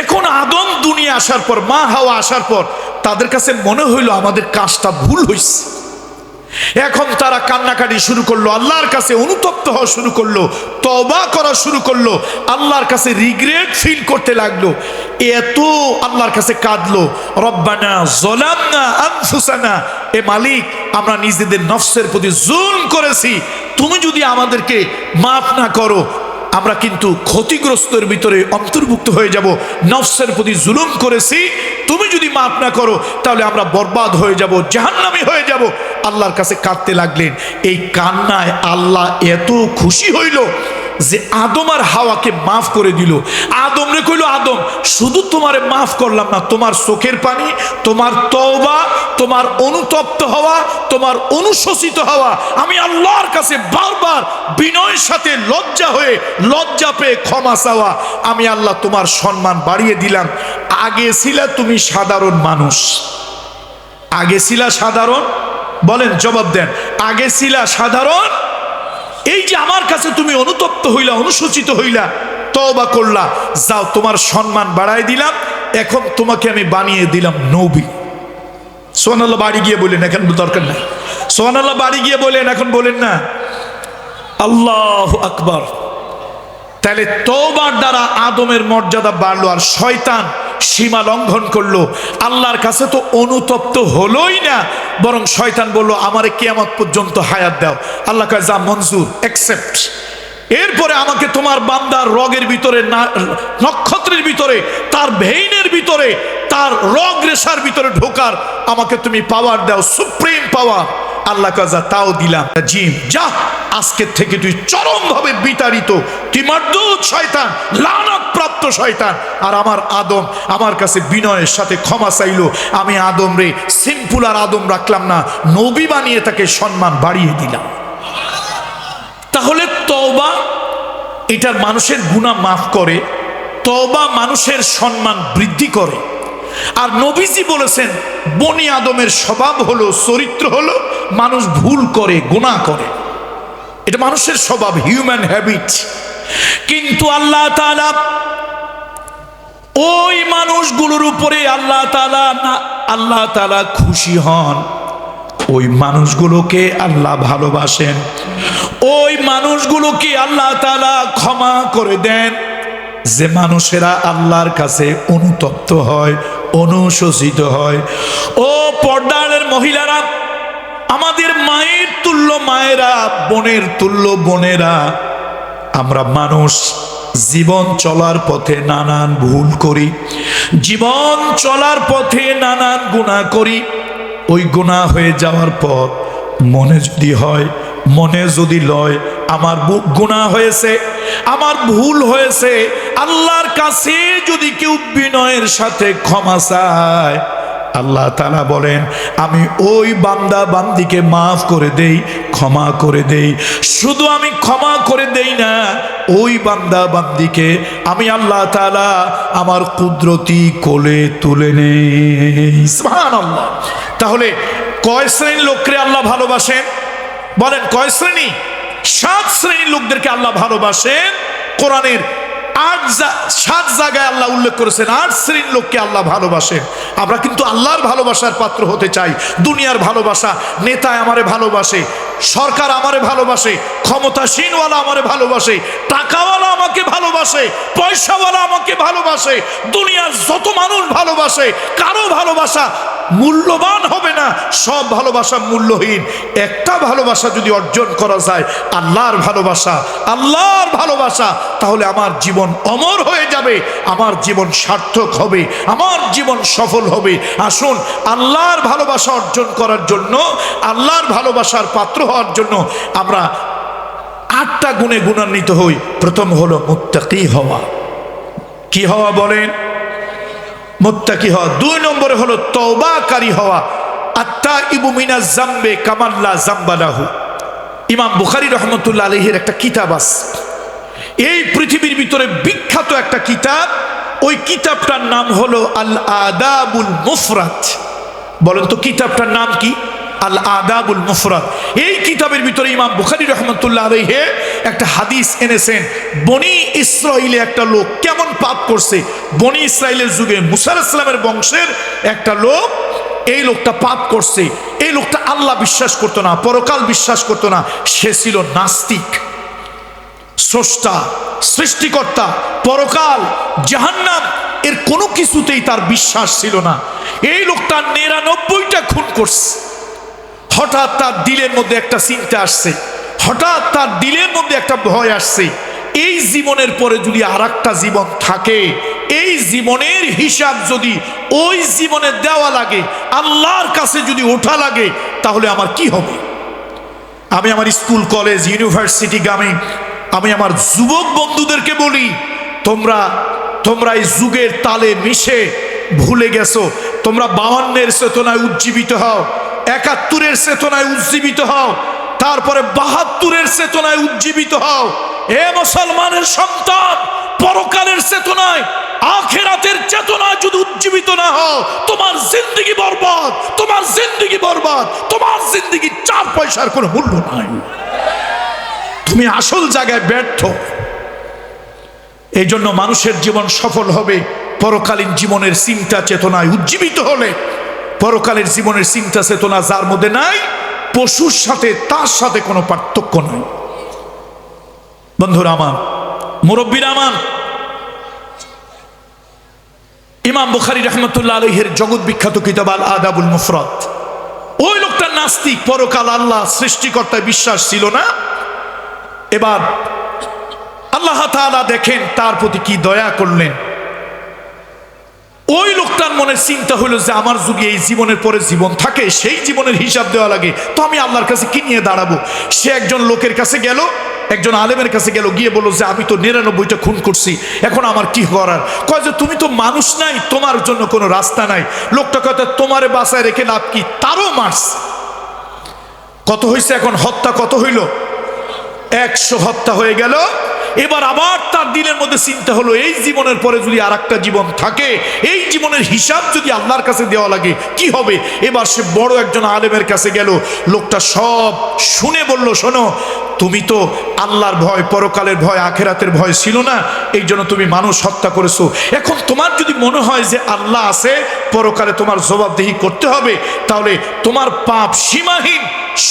এখন আদম দুনিয়া আসার পর, মা হাওয়া আসার পর তাদের কাছে মনে হইল আমাদের কাজটা ভুল হয়েছে। এখন তারা কান্নাকাটি শুরু করলো, আল্লাহর কাছে অনুতপ্ত হওয়া শুরু করলো, তওবা করা শুরু করলো, আল্লাহর কাছে রিগ্রেট ফিল করতে লাগলো। এত আল্লাহর কাছে কাঁদলো, রব্বানা যালামনা আনফুসানা, এ মালিক আমরা নিজেদের নফসের প্রতি জুলম করেছি, তুমি যদি আমাদেরকে মাফ না করো আমরা কিন্তু ক্ষতিগ্রস্তের ভিতরে অন্তর্ভুক্ত হয়ে যাব। নফসের প্রতি জুলুম করেছি, তুমি যদি মাফ না করো তাহলে আমরা বরবাদ হয়ে যাব, জাহান্নামী হয়ে যাব। আল্লাহর কাছে কাঁদতে লাগলেন। এই কান্নায় আল্লাহ এত খুশি হইল যে আদম আর হাওয়াকে মাফ করে দিল। আদম রে কইল, আদম শুধু তোমারে মাফ করলাম না, তোমার চোখের পানি, তোমার তওবা, তোমার অনুতপ্ত হওয়া, তোমার অনুশোচিত হওয়া, আমি আল্লাহর কাছে বারবার বিনয়ের সাথে লজ্জা পেয়ে ক্ষমা চাওয়া, আমি আল্লাহ তোমার সম্মান বাড়িয়ে দিলাম। আগে ছিলা তুমি সাধারণ মানুষ, আগে ছিলা সাধারণ, বলেন জবাব দেন, আগে ছিলা সাধারণ। এই যে আমার কাছে তুমি অনুতপ্ত হইলা, অনুশোচিত হইলা, তওবা করলা, যাও তোমার সম্মান বাড়াই দিলাম, এখন তোমাকে আমি বানিয়ে দিলাম নবী। সুবহানাল্লাহ বাড়ি গিয়ে বলেন, এখন দরকার নাই। সুবহানাল্লাহ বাড়ি গিয়ে বলেন, এখন বলেন না। আল্লাহু আকবার। তাহলে তওবার দ্বারা আদমের মর্যাদা বাড়লো, আর শয়তান সীমা লঙ্ঘন করলো। আল্লাহর কাছে তো অনুতপ্ত হলোই না, বরং শয়তান বলল আমারে কিয়ামত পর্যন্ত হায়াত দাও। আল্লাহ কয় যা, মঞ্জুর, অ্যাকসেপ্ট। এরপরে আমাকে তোমার বান্দার রগের ভিতরে, নক্ষত্রের ভিতরে, তার ভেইনের ভিতরে, তার রগ রেশার ভিতরে ঢোকার আমাকে তুমি পাওয়ার দাও, সুপ্রিম পাওয়ার। আল্লাহ কাজা তাও দিলাম, জিম যা, আজকের থেকে তুই চরমভাবে বিতাড়িত, তুই মারদুদ শয়তান, লানত প্রাপ্ত শয়তান। আর আমার আদম আমার কাছে বিনয়ের সাথে ক্ষমা চাইলো, আমি আদম রে সিম্পল আর আদম রাখলাম না, নবী বানিয়ে তাকে সম্মান বাড়িয়ে দিলাম। তাহলে তওবা এটার মানুষের গুনাহ মাফ করে, তওবা মানুষের সম্মান বৃদ্ধি করে। আর নবীজি বলেছেন বনি আদমের স্বভাব হলো, চরিত্র হলো মানুষ ভুল করে, গুনাহ করে, এটা মানুষের স্বভাব, হিউম্যান হ্যাবিট। কিন্তু আল্লাহ তাআলা ওই মানুষগুলোর উপরে আল্লাহ তাআলা খুশি হন, ওই মানুষগুলোকে আল্লাহ ভালোবাসেন, ওই মানুষগুলোকে আল্লাহ তাআলা ক্ষমা করে দেন। যে মানুষেরা আল্লাহর কাছে অনুতপ্ত হয়, অনুশোচিত হয়। ও পর্দার মহিলারা, আমাদের মায়ের তুল্য মায়েরা, বোনের তুল্য বোনেরা, আমরা মানুষ জীবন চলার পথে নানান ভুল করি, জীবন চলার পথে নানান গুনাহ করি। ওই গুনাহ হয়ে যাওয়ার পর মনে যদি হয়, মনে যদি লয় আমার গুনাহ হয়েছে, আমার ভুল হয়েছে, আল্লাহর কাছে যদি কেউ বিনয়ের সাথে ক্ষমা চায়, আল্লাহ তাআলা বলেন আমি ওই বান্দা বান্দিকে মাফ করে দেই, ক্ষমা করে দেই। শুধু আমি ক্ষমা করে দেই না, ওই বান্দা বান্দিকে আমি আল্লাহ তাআলা আমার কুদরতি কোলে তুলে নেই। সুবহানাল্লাহ। তাহলে কয় শ্রেণীর লোককে আল্লাহ ভালোবাসেন? বলেন কয় শ্রেণী? 7 শ্রেণীর লোকদেরকে আল্লাহ ভালোবাসেন। কোরআনের 7 জায়গায় আল্লাহ উল্লেখ করেছেন 8 শ্রেণীর লোককে আল্লাহ ভালোবাসেন। আমরা কিন্তু আল্লাহর ভালোবাসার পাত্র হতে চাই। দুনিয়ার ভালোবাসা, নেতা আমারে ভালোবাসে, সরকার আমারে ভালোবাসে, ক্ষমতাসীনওয়ালা আমারে ভালোবাসে, টাকাওয়ালা আমাকে ভালোবাসে, পয়সাওয়ালা আমাকে ভালোবাসে, দুনিয়ার যত মানুষ ভালোবাসে, কারো ভালোবাসা মূল্যবান হবে না, সব ভালোবাসা মূল্যহীন। একটা ভালোবাসা যদি অর্জন করা যায়, আল্লাহর ভালোবাসা, আল্লাহর ভালোবাসা, তাহলে আমার জীবন অমর হয়ে যাবে, আমার জীবন সার্থক হবে, আমার জীবন সফল হবে। আসুন আল্লাহর ভালোবাসা অর্জন করার জন্য, আল্লাহর ভালোবাসার পাত্র হওয়ার জন্য আমরা 8টা গুণে গুণান্বিত হই। প্রথম হলো মুত্তাকি হওয়া। কি হওয়া বলেন? মুত্তাকি হওয়া। 2 নম্বরে হলো তওবাকারী হওয়া। আত্তাইবু মিনাজ যামবে কামান লা যামবা লাহু। ইমাম বুখারী রাহমাতুল্লাহ আলাইহির একটা কিতাব আছে, এই পৃথিবীর ভিতরে বিখ্যাত একটা কিতাব। ওই কিতাবটার নাম হলো আল আদাবুল মুফরাদ। বলেন তো কিতাবটার নাম কি? আল আদাবুল মুফরাদ। এই কিতাবের ভিতরে ইমাম বুখারী রাহমাতুল্লাহ আলাইহি একটা হাদিস এনেছেন। বনি ইসরাইলে একটা লোক কেমন পাপ করছে। বনি ইসরাইলের যুগে মুসা আলাইহিস সালামের বংশের একটা লোক, এই লোকটা পাপ করছে। এই লোকটা আল্লাহ বিশ্বাস করতো না, পরকাল বিশ্বাস করতো না, সে ছিল নাস্তিক। স্রষ্টা, সৃষ্টিকর্তা, পরকাল, জাহান্নাম এর কোনো কিছুতেই তার বিশ্বাস ছিল না। এই লোকটা 99টা খুন করছে। হঠাৎ তার দিলের মধ্যে একটা চিন্তা আসছে, হঠাৎ তার দিলের মধ্যে একটা ভয় আসছে, এই জীবনের পরে যদি আরেকটা জীবন থাকে, এই জীবনের হিসাব যদি ওই জীবনে দেওয়া লাগে, আল্লাহর কাছে যদি ওঠা লাগে, তাহলে আমার কি হবে? আমি আমার স্কুল, কলেজ, ইউনিভার্সিটি গামী আমি আমার যুবক বন্ধুদেরকে বলি, তোমরা এই যুগের তালে মিশে ভুলে গেছো। তোমরা 52-এর চেতনায় উজ্জীবিত হও, 71-এর চেতনায় উজ্জীবিত হও, তারপরে 72-এর চেতনায় উজ্জীবিত হও। এ মুসলমানের সন্তান, পরকালের চেতনায়, আখিরাতের চেতনায় যদি উজ্জীবিত না হও, তোমার জিন্দেগি বরবাদ, তোমার জিন্দেগি বরবাদ, তোমার জিন্দেগি 4 পয়সার কোনো মূল্য নাই। তুমি আসল জায়গায় ব্যর্থ। এই জন্য মানুষের জীবন সফল হবে পরকালীন জীবনের চিন্তা চেতনায় উজ্জীবিত হলে। পরকালের জীবনের চিন্তা চেতনা যার মধ্যে নাই, পশুর সাথে তার সাথে কোনো পার্থক্য নাই। বন্ধুরা আমার, মুরব্বীরা আমার, ইমাম বুখারী রাহমাতুল্লাহ আলাইহির জগৎ বিখ্যাত কিতাব আল আদাবুল মুফরাদ। ওই লোকটা নাস্তিক, পরকাল, আল্লাহ সৃষ্টিকর্তায় বিশ্বাস ছিল না। এবার আল্লাহ তাআলা দেখেন তার প্রতি কি দয়া করলেন। ওই লোকটার মনে লোকটার চিন্তা হলো যে আমার যদি এই জীবনের পরে জীবন থাকে, সেই জীবনের হিসাব দেওয়া লাগে, তো আমি আল্লাহর কাছে কি নিয়ে দাঁড়াবো। সে একজন লোকের কাছে গেল, একজন আলেমের কাছে গেল, গিয়ে বলল যে আমি তো 99টা খুন করছি, এখন আমার কি করার। কয় যে তুমি তো মানুষ নাই, তোমার জন্য কোনো রাস্তা নাই। লোকটা কয় তোমারে বাঁচায় রেখে লাভ কি, তারও মার্স কত হয়েছে, এখন হত্যা কত হইল, 100 হত্যা হয়ে গেল। এবার আবার তার দিলের মধ্যে চিন্তা হলো, এই জীবনের পরে যদি আর একটা জীবন থাকে, এই জীবনের হিসাব যদি আল্লাহর কাছে দেওয়া লাগে কি হবে। এবার সে বড় একজন আলেমের কাছে গেল, লোকটা সব শুনে বলল, শোনো, তুমি তো আল্লাহর ভয়, পরকালের ভয়, আখেরাতের ভয় ছিল না, এই জন্য তুমি মানুষ হত্যা করেছো। এখন তোমার যদি মনে হয় যে আল্লাহ আছে, পরকালে তোমার জবাবদিহি করতে হবে, তাহলে তোমার পাপ সীমাহীন,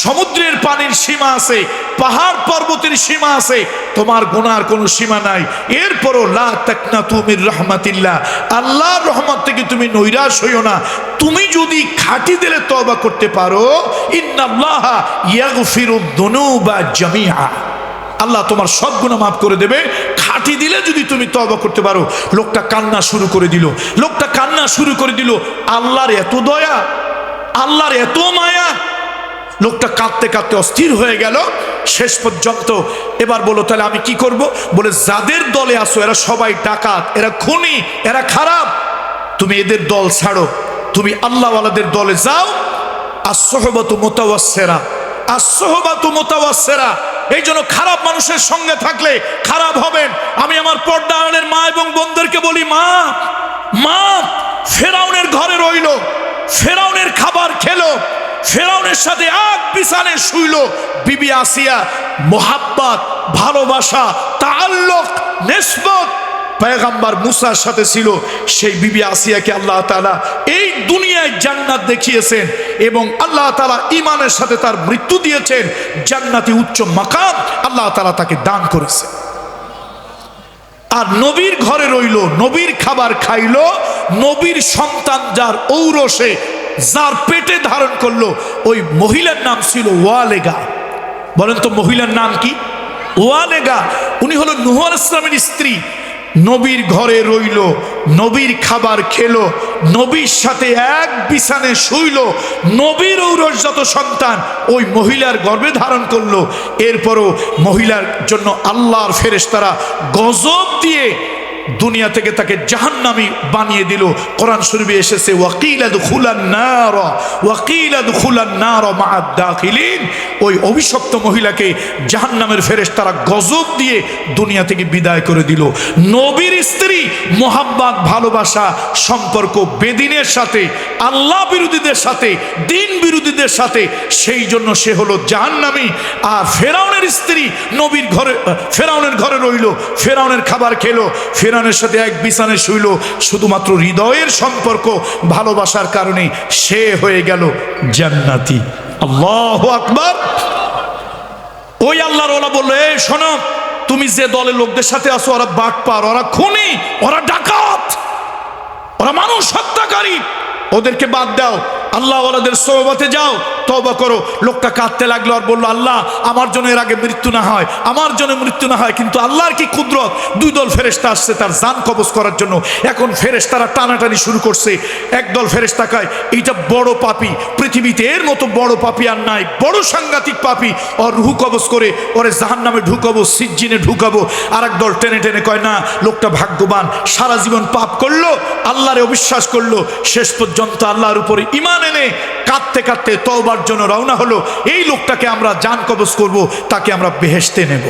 সমুদ্রের পানির সীমা আছে, পাহাড় পর্বতের সীমা আছে, তোমার গুনার কোনো সীমা নাই। এরপরও লা তাকনাতু মির রাহমাতিল্লাহ, আল্লাহর রহমত থেকে তুমি নৈরাশ হইও না। তুমি যদি খাঁটি দিলে তওবা করতে পারো, ইন্নাল্লাহা ইয়াগফিরুদ দুনুবা জামিআ, আল্লাহ তোমার সব গুনাহ মাফ করে দেবে, খাঁটি দিলে যদি তুমি তওবা করতে পারো। লোকটা কান্না শুরু করে দিল, লোকটা কান্না শুরু করে দিল। আল্লাহর এত দয়া, আল্লাহর এত মায়া। লোকটা কাঁদতে কাঁদতে অস্থির হয়ে গেল শেষ পর্যন্ত। এবার বলো, তাহলে আমি কি করব? বলে, যাদের দলে আসো এরা সবাই ডাকাত, এরা খুনি, এরা খারাপ, তুমি এদের দল ছাড়ো, তুমি আল্লাহওয়ালাদের দলে যাও। as-suhbatu mutawassira, as-suhbatu mutawassira। এই জন্য খারাপ মানুষের সঙ্গে থাকলে খারাপ হবেন। আমি আমার পর্দা আড়ালের মা এবং বোনদেরকে বলি, মা মা ফেরাউনের ঘরে রইল, ফেরাউনের খাবার খেলো, ফেরাউনের সাথে এক বিছানায় শুইল। বিবি আসিয়া মোহাব্বত, ভালোবাসা, তাআল্লুক, নিসবত পয়গম্বর মুসার সাথে ছিল। সেই বিবি আসিয়াকে আল্লাহ তাআলা এই দুনিয়ায় জান্নাত দেখিয়েছেন এবং আল্লাহ তাআলা ঈমানের সাথে তার মৃত্যু দিয়েছেন। জান্নাতি উচ্চ মাকাম আল্লাহ তাআলা তাকে দান করেছে। আর নবীর ঘরে রইল, নবীর খাবার খাইল, নবীর সন্তান যার ঔরসে, যার পেটে ধারণ করলো, ওই মহিলার নাম ছিল ওয়ালেগা। বলেন তো মহিলার নাম কি? ওয়ালেগা। উনি হলো নূহ আলাইহিস সালামের স্ত্রী। নবীর ঘরে রইল, নবীর খাবার খেলো, নবীর সাথে এক বিছানায় শুইল, নবীর ঔরসজাত সন্তান ওই মহিলার গর্ভে ধারণ করলো। এরপরও মহিলার জন্য আল্লাহর ফেরেশতারা গজব দিয়ে দুনিয়া থেকে তাকে জাহান্নামী বানিয়ে দিল। কোরআন শরীফে এসেছে, ওয়াকিলা দুখুলান নার, ওয়াকিলা দুখুলান নার মা'আদ দাখিলিন। ওই অভিশপ্ত মহিলাকে জাহান্নামের ফেরেশতারা গজব দিয়ে দুনিয়া থেকে বিদায় করে দিল। নবীর স্ত্রী, মোহাব্বত, ভালোবাসা, সম্পর্ক বেদিনের সাথে, আল্লাহ বিরোধীদের সাথে, দিন বিরোধীদের সাথে, সেই জন্য সে হলো জাহান্নামী। আর ফেরাউনের স্ত্রী নবীর ঘরে, ফেরাউনের ঘরে রইল, ফেরাউনের খাবার খেলো, ফেরাউনের সাথে এক বিছানায় শুইল, শুধুমাত্র হৃদয়ের সম্পর্ক, ভালোবাসার কারণে সে হয়ে গেল জান্নাতি। আল্লাহু আকবার। ওই আল্লাহর ওয়ালা বলল, এই শোনো, তুমি যে দলের লোকদের সাথে আছো ওরা বাটপার, ওরা খুনি, ওরা ডাকাত, ওরা মানুষ হত্যাকারী, ওদেরকে বাদ দাও, আল্লাহওয়ালাদের সোহবতে যাও, তওবা করো। লোকটা কাঁদতে লাগলো আর বললো, আল্লাহ আমার জন্য এর আগে মৃত্যু না হয়, আমার জন্য মৃত্যু না হয়। কিন্তু আল্লাহর কি কুদরত, দুই দল ফেরেশতা আসছে তার জান কবজ করার জন্য। এখন ফেরেশতারা টানাটানি শুরু করছে। একদল ফেরেশতা কয়, এইটা বড় পাপী, পৃথিবীতে এর মতো বড় পাপী আর নাই, বড় সাংঘাতিক পাপী, ওর রুহু কবজ করে ওরে জাহান্নামে ঢুকাবো, সিজ্জিনে ঢুকাবো। আর এক দল টেনে টেনে কয়, না, লোকটা ভাগ্যবান, সারা জীবন পাপ করলো, আল্লাহরে অবিশ্বাস করলো, শেষ পর্যন্ত আল্লাহর উপরে ঈমান এনে কাঁদতে কাঁদতে তওবার জন্য রওনা হলো। এই লোকটাকে আমরা জান কবজ করব, তাকে আমরা বেহেশতে নেব।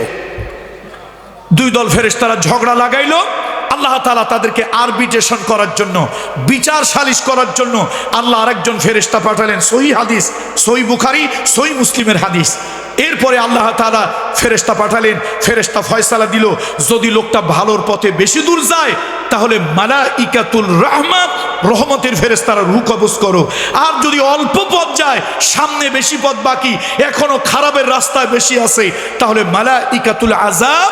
দুই দল ফেরেশতারা ঝগড়া লাগাইলো। আল্লাহ তাআলা তাদেরকে আরবিট্রেশন করার জন্য, বিচার সালিশ করার জন্য আল্লাহ আরেকজন ফেরেশতা পাঠালেন। সহিহ হাদিস, সহিহ বুখারী, সহিহ মুসলিমের হাদিস। এরপরে আল্লাহ তাআলা ফেরেশতা পাঠালেন, ফেরেশতা ফয়সালা দিল, যদি লোকটা ভালোর পথে বেশি দূর যায় তাহলে মালাইকাতুল রাহমাত, রহমতের ফেরেশতারা রূহ কবজ করো। আর যদি অল্প পথ যায়, সামনে বেশি পথ বাকি, এখনো খারাপের রাস্তায় বেশি আছে, তাহলে মালাইকাতুল আযাব,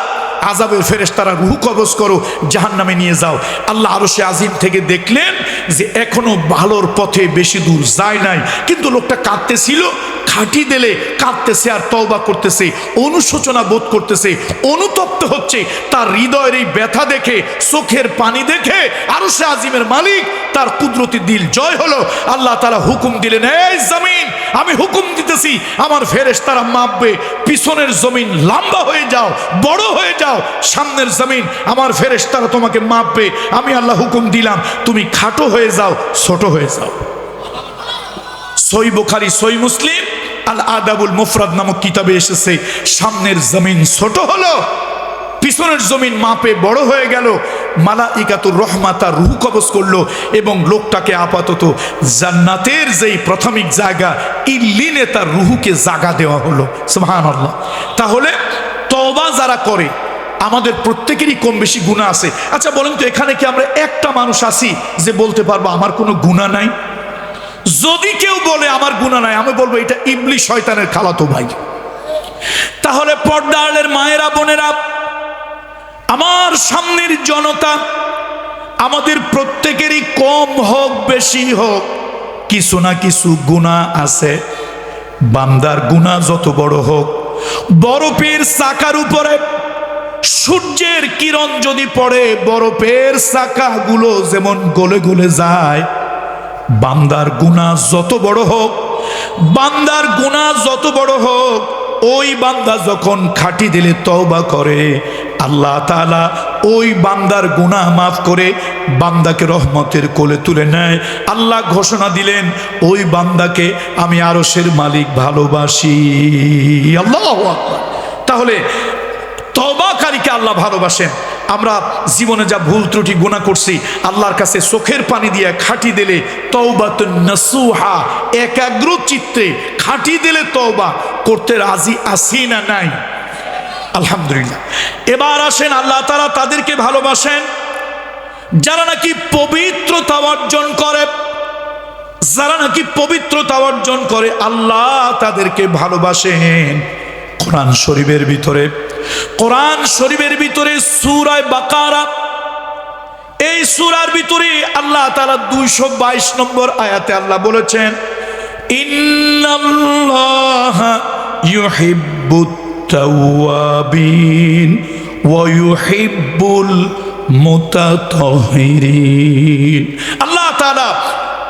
আযাবের ফেরেশতারা রূহ কবজ করো, জাহান্নামে নিয়ে যাও। আল্লাহ আরশে আজিম থেকে দেখলেন যে এখনো ভালোর পথে বেশি দূর যায় নাই, কিন্তু লোকটা কাঁদতেছিল, খাঁটি দিলে কাঁদতেছে আর তওবা করতেছে, অনুশোচনা বোধ করতেছে, অনুতপ্ত হচ্ছে। তার হৃদয়ের এই ব্যথা দেখে, চোখের পানি দেখে আরশে আজিমের মালিক তার কুদরতি দিল জয় হলো। আল্লাহ তাআলা হুকুম দিলেন, এই জমিন আমি হুকুম দিতেছি আমার ফেরেশতারা মাপবে, পিছনের জমিন লম্বা হয়ে যাও, বড় হয়ে যাও, সামনের জমিন আমার ফেরেশতারা তোমাকে মাপবে। আমি আল্লাহ হুকুম দিলাম তুমি খাটো হয়ে যাও, ছোট হয়ে যাও। সহিহ বুখারী সহিহ মুসলিম আল আদাবুল মুফরাদ নামক কিতাবে এসেছে, সামনের জমিন ছোট হলো, পিছনের জমিন মাপে বড় হয়ে গেল। মালাইকাতুর রহমাত তার রূহ কবজ করলো এবং লোকটাকে আপাতত জান্নাতের যেই প্রাথমিক জায়গা ইল্লিনে তার রূহকে জায়গা দেওয়া হলো। সুবহানাল্লাহ। তাহলে তওবা যারা করে, আমাদের প্রত্যেকেরই কম বেশি গুনাহ আছে। আচ্ছা বলেন তো, এখানে কি আমরা একটা মানুষ আছি যে বলতে পারবো আমার কোনো গুনাহ নাই? যদি কেউ বলে আমার গুনাহ নাই, আমি বলবো এটা ইবলিস শয়তানের খালাতো ভাই। তাহলে পর্দা আড়ালের মায়েরা বোনেরা, আমার সামনের জনতা, আমাদের প্রত্যেকেরই কম হোক বেশি হোক কিছু না কিছু গুনাহ আছে। বান্দার গুনাহ যত বড় হোক, বরফের চাকার উপরে সূর্যের কিরণ যদি পড়ে বরফের চাকাগুলো যেমন গলে গলে যায়, বান্দার গুনাহ যত বড় হোক, বান্দার গুনাহ যত বড় হোক, ওই বান্দা যখন খাঁটি দিলে তওবা করে, আল্লাহ তাআলা ওই বান্দার গুনাহ মাফ করে বান্দাকে রহমতের কোলে তুলে নেয়। আল্লাহ ঘোষণা দিলেন, ওই বান্দাকে আমি আরশের মালিক ভালোবাসি। আল্লাহু আকবার। তাহলে তওবাকারীকে আল্লাহ ভালোবাসেন। আমরা জীবনে যা ভুল ত্রুটি গুনাহ করছি, আল্লাহর কাছে চোখের পানি দিয়ে খাঁটি দিলে তওবাতুন নাসুহা, একাগ্র চিত্তে খাঁটি দিলে তওবা করতে রাজি আছি না নাই? আলহামদুলিল্লাহ। এবার আসেন, আল্লাহ তাআলা তাদেরকে ভালোবাসেন যারা নাকি পবিত্রতা অর্জন করে। যারা নাকি পবিত্রতা অর্জন করে আল্লাহ তাদেরকে ভালোবাসেন। কোরআন শরীফের ভিতরে সূরা বাকারা, এই সূরার ভিতরে আল্লাহ তাআলা 222 নম্বর আয়াতে আল্লাহ বলেছেন, ইন্নাল্লাহা ইউহিব্বুত তাওয়াবিন ওয়া ইউহিব্বুল মুতাতাহহিরিন। আল্লাহ তাআলা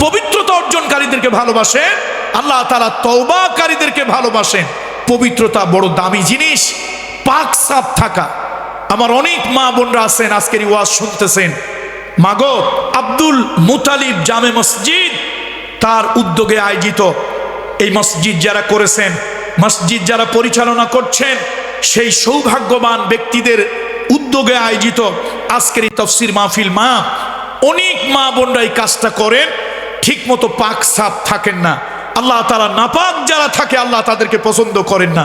পবিত্রতা অর্জনকারীদেরকে ভালোবাসেন, আল্লাহ তাআলা তওবাকারীদেরকে ভালোবাসেন। পবিত্রতা বড় দামি জিনিস, পাক সাফ থাকা। আমার অনেক মা বোনরা আছেন আজকের ওয়াজ শুনতেছেন, মাগো আব্দুল মুতালিব জামে মসজিদ তার উদ্যোগে আয়োজিত এই মসজিদ যারা করেছেন, মসজিদ যারা পরিচালনা করছেন, সেই সৌভাগ্যবান ব্যক্তিদের উদ্যোগে আয়োজিত আজকের এই তাফসীর মাহফিল, অনেক মা বোনরা এই কাজটা করেন, ঠিক মতো পাক সাফ থাকেন না। আল্লাহ তাআলা নাপাক যারা থাকে আল্লাহ তাদেরকে পছন্দ করেন না।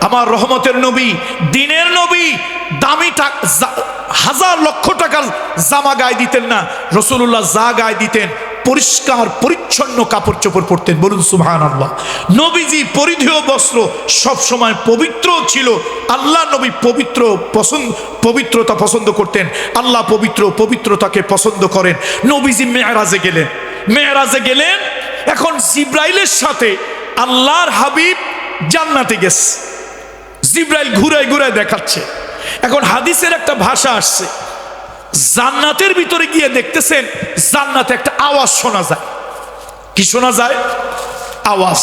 আমার রহমতের নবী, দিনের নবী দামি হাজার লক্ষ টাকার জামা গায়ে দিতেন না। রাসূলুল্লাহ যা গায়ে দিতেন পরিষ্কার পরিচ্ছন্ন কাপড় চোপড় পরতেন। বলুন সুবহানাল্লাহ। নবীজি পরিধেয় বস্ত্র সব সময় পবিত্র ছিল। আল্লাহ নবী পবিত্রতা পছন্দ করতেন। আল্লাহ পবিত্রতাকে পছন্দ করেন। নবীজি মেরাজে গেলেন। এখন জিব্রাইলের সাথে আল্লাহর হাবিব জান্নাতে গেছে। জিব্রাইল ঘুরায় ঘুরায় দেখাচ্ছে। এখন হাদিসের একটা ভাষা আসছে, জান্নাতের ভিতরে গিয়ে দেখতেছেন জান্নাতে একটা আওয়াজ শোনা যায়। কি শোনা যায়? আওয়াজ।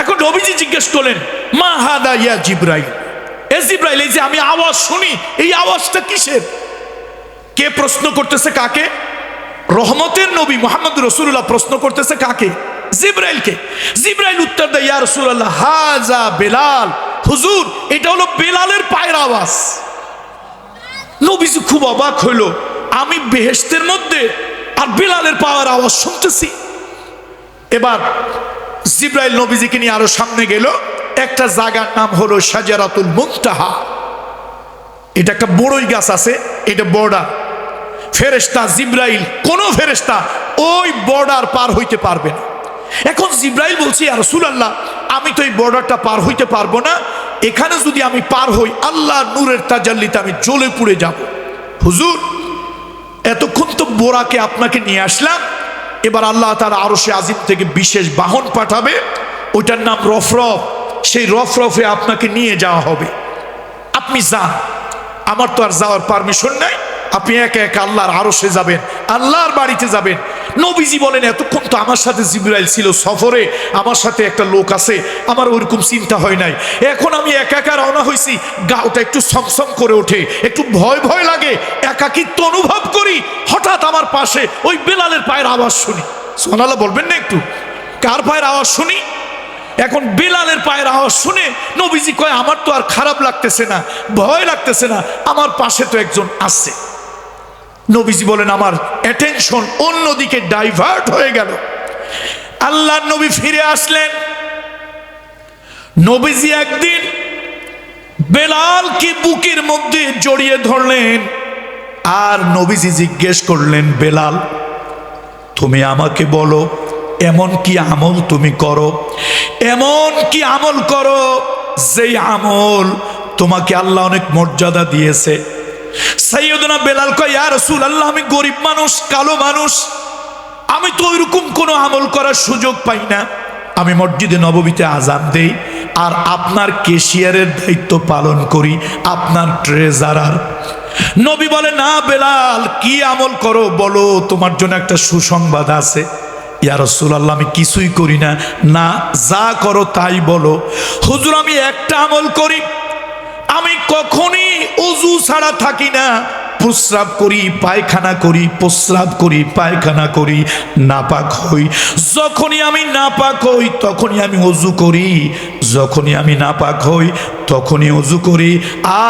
এখন নবীজি জিজ্ঞেস করলেন, মা হাদা ইয়া জিব্রাইল, এ জিব্রাইল, এই যে আমি আওয়াজ শুনি, এই আওয়াজটা কিসের? কে প্রশ্ন করতেছে কাকে? রহমতের নবী মুহাম্মদ রাসূলুল্লাহ প্রশ্ন করতেছে কাকে? জিব্রাইলকে। জিব্রাইল উত্তর দেয়, ইয়া রাসূলুল্লাহ হাজা বেলাল। হুজুর, এটা হলো বেলালের পায়ের আওয়াজ। নবীজি খুব অবাক হইল, আমি বেহেশতের মধ্যে আর বেলালের পায়ের আওয়াজ শুনতেছি। এবার জিব্রাইল নবীজিকে নিয়ে আরো সামনে গেল। একটা জায়গার নাম হলো শাজারাতুল মুনতাহা। এটা একটা বড়ই গাছ আছে, এটা বর্ডার। ফেরেশতা জিব্রাইল, কোন ফেরেশতা ওই বর্ডার পার হইতে পারবে না। এখন জিব্রাইল বলছে, ইয়া রাসূলুল্লাহ, আমি তো এই বর্ডারটা পার হইতে পারবো না। এখানে যদি আমি পার হই আল্লাহর নূরের তাজাল্লিতে আমি জ্বলে পুড়ে যাব। হুজুর, এতক্ষণ তো বোরাকে আপনাকে নিয়ে আসলাম, এবার আল্লাহ তাআলা আরশে আজিম থেকে বিশেষ বাহন পাঠাবে, ওইটার নাম রফরফ। সেই রফরফে আপনাকে নিয়ে যাওয়া হবে। আপনি যান, আমার তো আর যাওয়ার পারমিশন নাই, আপনি একা একা আল্লাহর আরশে যাবেন, আল্লাহর বাড়িতে যাবেন। নবীজি বলেন এতক্ষণ তো আমার সাথে জিবরাইল ছিল সফরে, আমার সাথে একটা লোক আছে, আমার ওইরকম চিন্তা হয় নাই। এখন আমি একা একা রওনা হয়েছি, গাওটা একটু সমসম করে ওঠে, একটু ভয় ভয় লাগে, একাকিত্ব অনুভব করি। হঠাৎ আমার পাশে ওই বেলালের পায়ের আওয়াজ শুনি। সুবহানাল্লাহ বলবেন না একটু? কার পায়ের আওয়াজ শুনি? এখন বেলালের পায়ের আওয়াজ শুনে নবীজি কয় আমার তো আর খারাপ লাগতেছে না, ভয় লাগতেছে না, আমার পাশে তো একজন আছে। নবীজি বলেন আমার অ্যাটেনশন অন্যদিকে ডাইভার্ট হয়ে গেল। আল্লাহর নবী ফিরে আসলেন। নবীজি একদিন বেলালকে বুকের মধ্যে জড়িয়ে ধরলেন, আর নবীজি জিজ্ঞেস করলেন, বেলাল তুমি আমাকে বলো এমন কি আমল তুমি করো, এমন কি আমল করো যেই আমল তোমাকে আল্লাহ অনেক মর্যাদা দিয়েছে? সাইয়্যিদুনা বেলাল কয় ইয়া রাসূলুল্লাহ, আমি গরিব মানুষ, কালো মানুষ, আমি তো ওইরকম কোনো আমল করার সুযোগ পাই না। আমি মসজিদে নববীতে আযান দেই, আর আপনার ক্যাশিয়ারের দায়িত্ব পালন করি, আপনার ট্রেজারার। নবী বলে না বেলাল, কি আমল করো বলো, তোমার জন্য একটা সুসংবাদ আছে। ইয়া রাসূলুল্লাহ, আমি কিছুই করি না। না, যা করো তাই বলো। হুজুর আমি একটা আমল করি, আমি কখনই ওযু ছাড়া থাকি না, প্রস্রাব করি পায়খানা করি, প্রস্রাব করি পায়খানা করি, নাপাক হই। যখনই আমি নাপাক হই তখনই আমি ওযু করি, যখনই আমি নাপাক হই তখনই ওযু করি,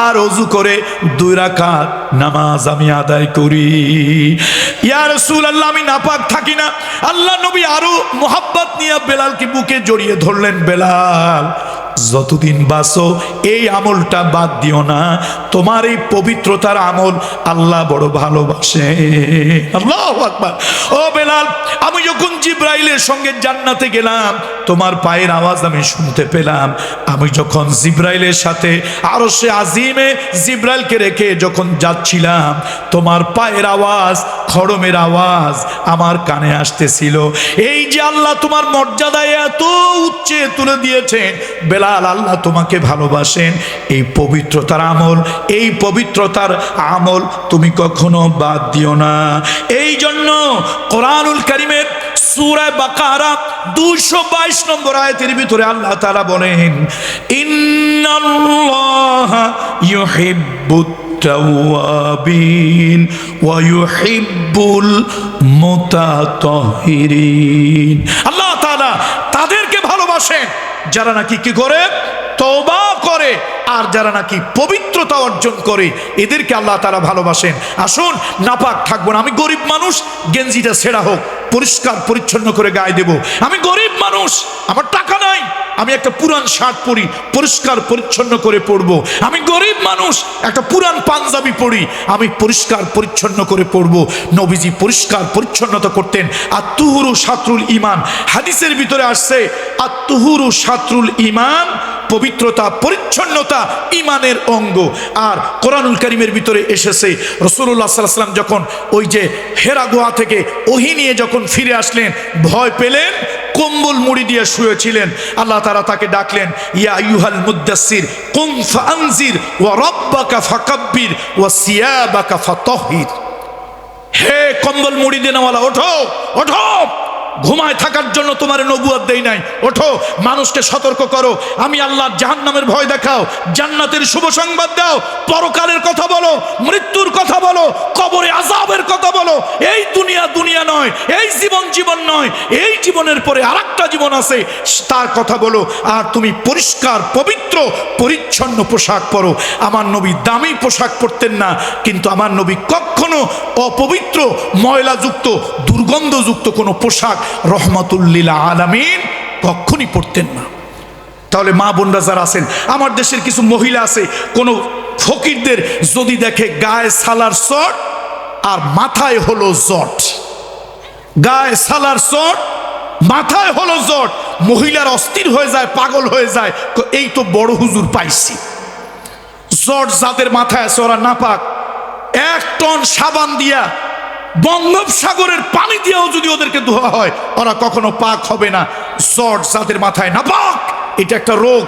আর ওযু করে 2 রাকাত নামাজ আমি আদায় করি। ইয়া রাসূলুল্লাহ, আমি নাপাক থাকি না। আল্লাহ নবী আরো মোহাব্বত নিয়ে বেলালকে বুকে জড়িয়ে ধরলেন, বেলাল যতদিন বাঁচো এই আমলটা বাদ দিও না, তোমার এই পবিত্রতার আমল আল্লাহ বড় ভালোবাসে। আল্লাহু আকবার। ও বেলাল, আমি যখন জিবরাইলের সঙ্গে জান্নাতে গেলাম তোমার পায়ের আওয়াজ আমি শুনতে পেলাম। আমি যখন জিবরাইলের সাথে আরশে আজিমে জিবরাইলকে রেখে যখন যাচ্ছিলাম তোমার পায়ের আওয়াজ, খড়মের আওয়াজ আমার কানে আসতেছিল। এই যে আল্লাহ তোমার মর্যাদায় এত উচ্চে তুলে দিয়েছেন বেলাল, আল্লাহ তোমাকে ভালোবাসেন। এই পবিত্রতার আমল, এই পবিত্রতার আমল তুমি কখনো বাদ দিও না। এই জন্য কোরআনুল কারীমের সূরা বাকারা 222 নম্বর আয়াতের ভিতরে আল্লাহ তাআলা বলেন, ইন্নাল্লাহা ইউহিব্বুত তাওয়াবিন ওয়া ইউহিব্বুল মুতাতাহহিরিন। আল্লাহ তাআলা তাদেরকে ভালোবাসেন যারা নাকি কি করে, তওবা করে, আর যারা নাকি পবিত্রতা অর্জন করে এদেরকে আল্লাহ তাআলা ভালোবাসেন। আসুন নাপাক থাকবো না। আমি গরিব মানুষ, গেঞ্জিটা ছেঁড়া হোক, পরিষ্কার পরিচ্ছন্ন করে গায়ে দেব। আমি গরিব মানুষ, আমার টাকা নাই, আমি একটা পুরান শার্ট পরি, পরিষ্কার পরিচ্ছন্ন করে পরবো। আমি গরিব মানুষ, একটা পুরান পাঞ্জাবি পরি, আমি পরিষ্কার পরিচ্ছন্ন করে পরবো। নবীজি পরিষ্কার পরিচ্ছন্নতা করতেন। আত-তুহুরু শাতরুল ঈমান, হাদিসের ভিতরে আসছে আত-তুহুরু শাতরুল ঈমান, পবিত্রতা পরিচ্ছন্নতা ঈমানের অঙ্গ। আর কোরআনুল কারীমের ভিতরে এসেছে রাসূলুল্লাহ সাল্লাল্লাহু আলাইহি ওয়াসাল্লাম যখন ওই যে হেরা গুহা থেকে ওহী নিয়ে যখন ফিরে আসলেন, ভয় পেলেন, কম্বল মুড়ি দিয়ে শুয়েছিলেন। আল্লাহ তাআলা তাকে ডাকলেন, ইয়া আইয়ুহাল মুদ্দাসসির কুম ফাআনজির ওয়া রাব্বাকা ফাকাব্বির ওয়া সিয়াবাকা ফাতাহহির। হে কম্বল মুড়ি দেনওয়ালা, ওঠো ওঠো, ঘুমায় থাকার জন্য তোমার নবুয়ত দেই নাই, ওঠো, মানুষকে সতর্ক করো, আমি আল্লাহ জাহান্নামের ভয় দেখাও, জান্নাতের শুভ সংবাদ দাও, পরকালের কথা বলো, মৃত্যুর কথা বলো, কবরে আযাবের কথা বলো। এই দুনিয়া দুনিয়া নয়, এই জীবন জীবন নয়, এই জীবনের পরে আরেকটা জীবন আছে, তার কথা বলো। আর তুমি পরিষ্কার পবিত্র পরিচ্ছন্ন পোশাক পরো। আমার নবী দামি পোশাক পরতেন না, কিন্তু আমার নবী কখনো অপবিত্র, ময়লাযুক্ত, দুর্গন্ধযুক্ত কোনো পোশাক রহমাতুল লিল আলামিন কখনই পড়তেন না। তাহলে মা বোনরা যারা আছেন, আমার দেশের কিছু মহিলা আছে, কোনো ফকিরদের যদি দেখে গায়ে সালার শর্ট আর মাথায় হলো জট, গায়ে সালার শর্ট মাথায় হলো জট, মহিলার অস্থির হয়ে যায়, পাগল হয়ে যায়, এই তো বড় হুজুর পাইছি। জট যাদের মাথায় আছে ওরা নাপাক। 1 টন সাবান দিয়া, বঙ্গোপসাগরের পানি দিয়েও যদি ওদেরকে ধোয়া হয় ওরা কখনো পাক হবে না। জট যাদের মাথায় নাপাক, এটা একটা রোগ।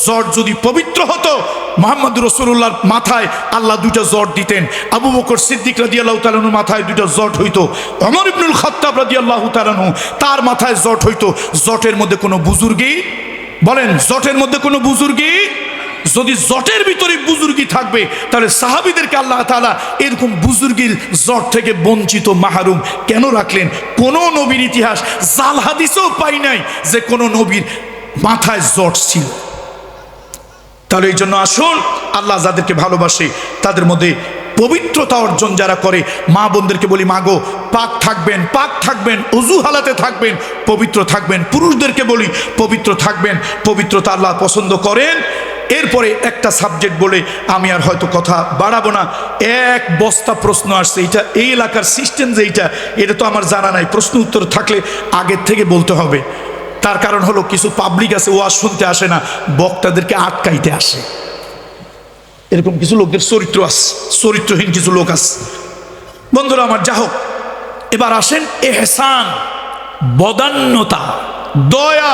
জট যদি পবিত্র হতো, মুহাম্মদ রাসূলুল্লাহর মাথায় আল্লাহ দুইটা জট দিতেন। আবু বকর সিদ্দিক রাদিয়াল্লাহু তাআলা আনহুর মাথায় দুইটা জট হইতো। ওমর ইবনুল খাত্তাব রাদিয়াল্লাহু তাআলা আনহু তার মাথায় জট হইতো। জটের মধ্যে কোনো বুজুর্গি, বলেন জটের মধ্যে কোনো বুজুর্গি? যদি জটের ভিতরে বুজুর্গি থাকবে, তাহলে সাহাবীদেরকে আল্লাহ তাআলা এরকম বুজুর্গির জট থেকে বঞ্চিত, মাহরুম কেন রাখলেন? কোন নবীর ইতিহাস জাল হাদিসেও পাই নাই যে কোন নবীর মাথায় জট ছিল। তাহলে এই জন্য আসুন, আল্লাহ যাদেরকে ভালোবাসে তাদের মধ্যে পবিত্রতা অর্জন যারা করে, মা বোনদেরকে বলি, মাগো পাক থাকবেন, পাক থাকবেন, অজু হালাতে থাকবেন, পবিত্র থাকবেন। পুরুষদেরকে বলি পবিত্র থাকবেন, পবিত্রতা আল্লাহ পছন্দ করেন। এরপরে একটা সাবজেক্ট বলে আমি আর হয়তো কথা বাড়াবো না। এক বস্তা প্রশ্ন আসছে, এটা এই এলাকার সিস্টেম যে এটা তো আমার জানা নাই। প্রশ্ন উত্তর থাকলে আগের থেকে বলতে হবে। তার কারণ হলো কিছু পাবলিক আছে ওয়াজ শুনতে আসে না, বক্তাদেরকে আটকাইতে আসে। এরকম কিছু লোকদের চরিত্র আছে, চরিত্রহীন কিছু লোক আছে। বন্ধুরা আমার, যা হোক, এবার আসেন ইহসান, বদান্যতা, দয়া,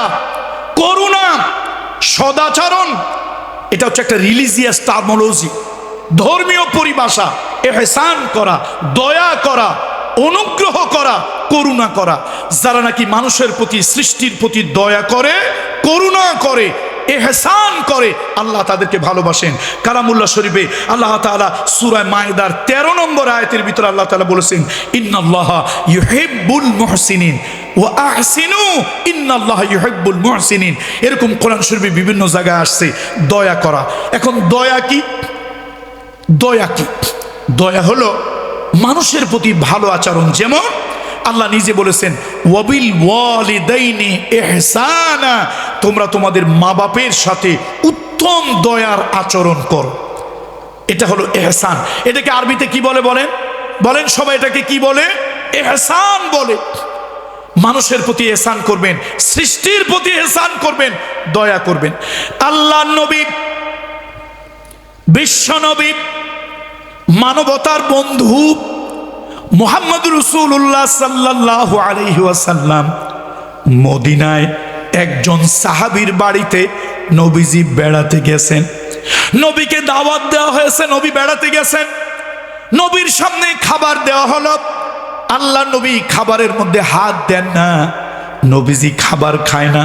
করুণা, সদাচরণ। এটা হচ্ছে একটা রিলিজিয়াস টার্মোলজি, ধর্মীয় পরিভাষা। ইহসান করা, দয়া করা, অনুগ্রহ করা, করুণা করা। যারা নাকি মানুষের প্রতি, সৃষ্টির প্রতি দয়া করে, করুণা করে, ইহসান করে, আল্লাহ তাদেরকে ভালোবাসেন। কালামুল্লাহ শরীফে আল্লাহ তাআলা সূরা মায়েদার 13 নম্বর আয়াতের ভিতরে আল্লাহ তাআলা বলেছেন, ইন্নাল্লাহা ইউহিব্বুল মুহসিনিন ওয়া আহসিনু ইন্নাল্লাহা ইউহিব্বুল মুহসিনিন। এরকম কোরআন শরীফে বিভিন্ন জায়গায় আসছে দয়া করা। এখন দয়া কি? দয়া কি? দয়া হলো মানুষের প্রতি ভালো আচরণ। যেমন আল্লাহ নিজে বলেছেন, ওয়াবিল ওয়ালিদাইনি ইহসানা, তোমরা তোমাদের মা বাপের সাথে উত্তম দয়ার আচরণ করো। এটা হলো ইহসান। এটাকে আরবিতে কি বলে বলেন? বলেন সবাই, এটাকে কি বলে? ইহসান বলে। মানুষের প্রতি ইহসান করবেন, সৃষ্টির প্রতি ইহসান করবেন, দয়া করবেন। আল্লাহর নবী, বিশ্ব নবী, মানবতার বন্ধু মুহাম্মদ রাসূলুল্লাহ সাল্লাল্লাহু আলাইহি ওয়াসাল্লাম মদিনায় একজন সাহাবীর বাড়িতে নবীজি বেড়াতে গেছেন। নবীকে দাওয়াত দেওয়া হয়েছে, নবী বেড়াতে গেছেন। নবীর সামনে খাবার দেওয়া হলো। আল্লাহ নবী খাবারের মধ্যে হাত দেন না, নবীজি খাবার খায় না,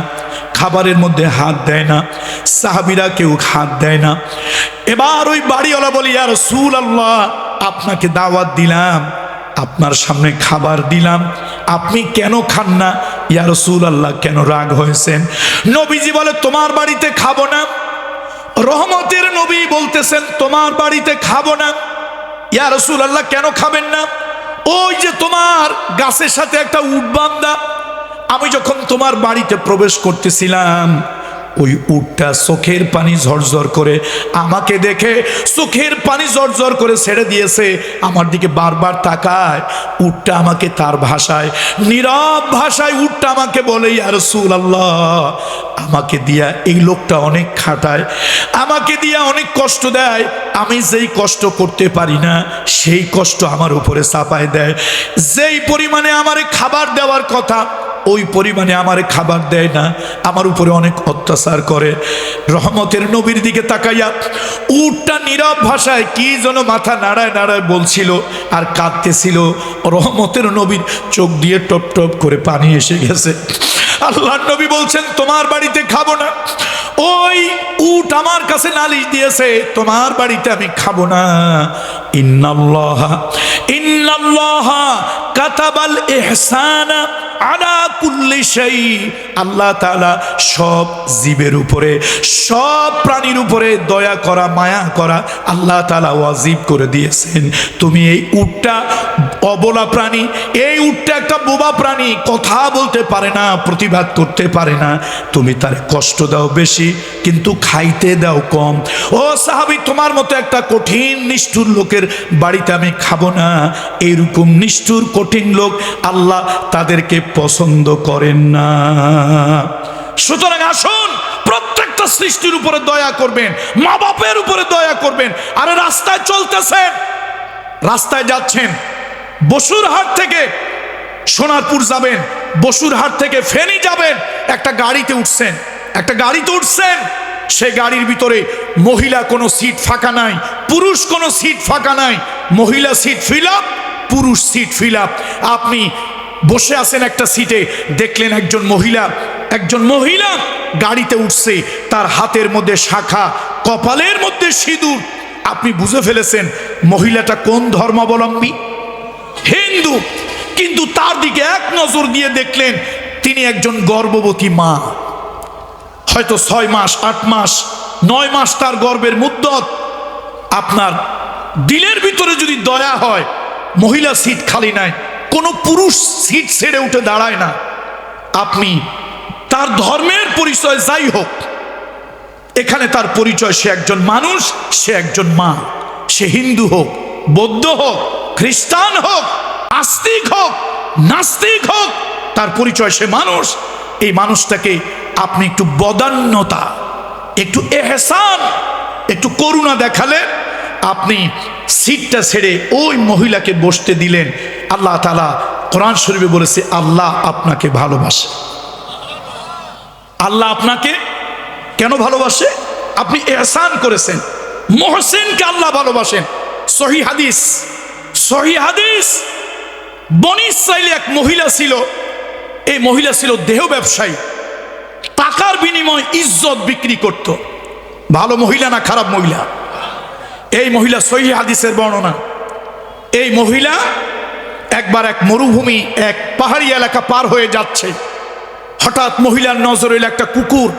খাবারের মধ্যে হাত দেয় না, সাহাবীরা কেউ হাত দেয় না। এবার ওই বাড়িওয়ালা বলি, ইয়া রাসূলুল্লাহ, আপনাকে দাওয়াত দিলাম, আপনার সামনে খাবার দিলাম, আপনি কেন খান না? ইয়া রাসূলুল্লাহ, কেন রাগ হয়েছেন? নবীজি বলে, তোমার বাড়িতে খাবো না। রহমতের নবী বলতেছেন, তোমার বাড়িতে খাবো না। ইয়া রাসূলুল্লাহ, কেন খাবেন না? ওই যে তোমার গাছের সাথে একটা উট বাঁধা, আমি যখন তোমার বাড়িতে প্রবেশ করতেছিলাম, ওই উটটা চোখের পানি ঝরঝর করে আমাকে দেখে চোখের পানি ঝরঝর করে ছেড়ে দিয়েছে, আমার দিকে বারবার তাকায়। উটটা আমাকে তার ভাষায়, নীরব ভাষায় উটটা আমাকে বলে, ইয়া রাসূলুল্লাহ, আমাকে দিয়া এই লোকটা অনেক খাটায়, আমাকে দিয়া অনেক কষ্ট দেয়, আমি যেই কষ্ট করতে পারি না সেই কষ্ট আমার উপরে চাপায় দেয়। যেই পরিমাণে আমারে খাবার দেওয়ার কথা ওই পরিমাণে আমারে খাবার দেয় না, আমার উপরে অনেক অত্যাচার করে। রহমতের নবীর দিকে তাকাইয়া উটটা নীরব ভাষায় কি যেন মাথা নাড়ায় নাড়ায় বলছিল আর কাঁদতেছিল। রহমতের নবীর চোখ দিয়ে টপ টপ করে পানি এসে গেছে। আল্লাহর নবী বলছেন, তোমার বাড়িতে খাবো না। ওই উট আমার কাছে নালিশ দিয়েছে, তোমার বাড়িতে আমি খাবো না। ইন্নাল্লাহা কাতাবাল ইহসানা আলা কুল্লি শাই, আল্লাহ তাআলা সব জীবের উপরে, সব প্রাণীর উপরে দয়া করা, মায়া করা আল্লাহ তাআলা ওয়াজিব করে দিয়েছেন। তুমি এই উটটা অবলা প্রাণী, এই উটটা একটা বোবা প্রাণী, কথা বলতে পারে না, প্রতিবাদ করতে পারে না, তুমি তার কষ্ট দাও বেশি কিন্তু খাইতে দাও কম। ও সাহাবী, তোমার মতো একটা কঠিন নিষ্ঠুর লোকের বাড়িতে আমি খাবো না। এইরকম নিষ্ঠুর কঠিন লোক আল্লাহ তাদেরকে পছন্দ করেন না। সুতরাং আসুন, প্রত্যেকটা সৃষ্টির উপরে দয়া করবেন, মা বাপের উপরে দয়া করবেন। আরে রাস্তায় চলতেছেন, রাস্তায় যাচ্ছেন, বসুরহাট থেকে সোনারপুর যাবেন, বসুরহাট থেকে ফেনী যাবেন, একটা গাড়িতে উঠছেন, একটা গাড়িতে উঠছেন, সে গাড়ির ভিতরে মহিলা কোনো সিট ফাঁকা নাই, পুরুষ কোনো সিট ফাঁকা নাই, মহিলা সিট ফিল আপ, পুরুষ সিট ফিল আপ। আপনি বসে আছেন একটা সিটে, দেখলেন একজন মহিলা গাড়িতে উঠছে, তার হাতের মধ্যে শাখা, কপালের মধ্যে সিঁদুর। আপনি বুঝে ফেলেছেন মহিলাটা কোন ধর্মাবলম্বী, হিন্দু। কিন্তু তার দিকে এক নজর দিয়ে দেখলেন তিনি একজন গর্ভবতী মা, হয়তো 6 মাস 8 মাস 9 মাস তার গর্ভের মুদ্দত। আপনার দিলের ভিতরে যদি দয়া হয়, মহিলা সিট খালি নাই, কোনো পুরুষ সিট ছেড়ে উঠে দাঁড়ায় না। আপনি তার ধর্মের পরিচয় যাই হোক, এখানে তার পরিচয় সে একজন মানুষ, সে একজন মা। সে হিন্দু হোক, বৌদ্ধ হোক, খ্রিস্টান হোক, আস্তিক হোক, নাস্তিক হোক, তার পরিচয় সে মানুষ। এই মানুষটাকে আপনি একটু বদান্যতা, একটু এহসান, একটু করুণা দেখালে, আপনি সিটটা ছেড়ে ওই মহিলাকে বসতে দিলেন। আল্লাহ তাআলা কোরআন শরীফে বলেছে, আল্লাহ আপনাকে ভালোবাসে। আল্লাহ আপনাকে কেন ভালোবাসে? আপনি এহসান করেছেন। মুহসিনকে আল্লাহ ভালোবাসেন। সহিহ হাদিস, বনী ইসরাইলে এক মহিলা ছিল। এই মহিলা ছিল দেহ ব্যবসায়ী, টাকার বিনিময়ে ইজ্জত বিক্রি করত। ভালো মহিলা না খারাপ মহিলা? এই মহিলা, সহিহ হাদিসের বর্ণনা, এই মহিলা একবার এক মরুভূমি, এক পাহাড়ি এলাকা পার হয়ে যাচ্ছে। হঠাৎ মহিলার নজর এলো একটা কুকুর,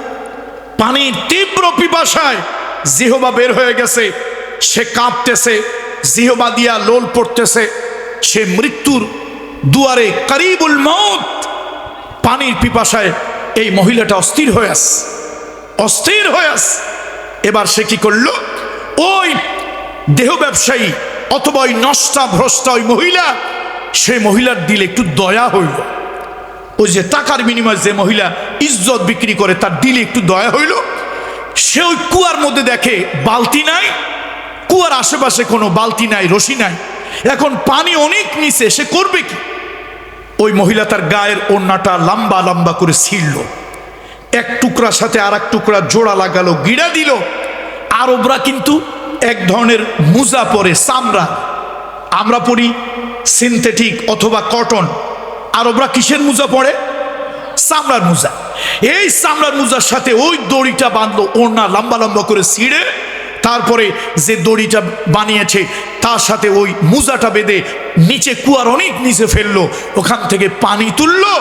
পানির তীব্র পিপাসায় জিহবা বের হয়ে গেছে, সে কাঁপতেছে, জিহবা দিয়া লোল পড়তেছে, সে মৃত্যুর দুয়ারে, করিবুল মউত। পানির পিপাসায় এই মহিলাটা অস্থির হয়ে আস। এবার সে কি করলো? ওই দেহ ব্যবসায়ী অথবা ওই নষ্টা ভ্রষ্টা ওই মহিলা, সেই মহিলার দিলে একটু দয়া হইল। ওই যে টাকার বিনিময়ে যে মহিলা ইজ্জত বিক্রি করে, তার দিলে একটু দয়া হইল। সে ওই কুয়ার মধ্যে দেখে বালতি নাই, কুয়ার আশেপাশে কোনো বালতি নাই, রশি নাই, এখন পানি অনেক নিচে, সে করবে কি? ওই মহিলা তার গায়ের ওড়নাটা লম্বা লম্বা করে ছিঁড়ল, এক টুকরার সাথে আর এক টুকরা জোড়া লাগালো, গিড়া দিল। আরবরা কিন্তু এক ধরনের মুজা পরে, চামড়া। আমরা পরি সিনথেটিক অথবা কটন, আরবরা কিসের মুজা পরে? চামড়ার মুজা। এই চামড়ার মুজার সাথে ওই দড়িটা বাঁধলো, ওড়না লম্বা লম্বা করে ছিঁড়ে, তারপরে যে দড়িটা বানিয়েছে তার সাথে ওই মুজাটা বেঁধে নিচে, কুয়ার অনেক নিচে ফেললো। ওখান থেকে পানি তুললো,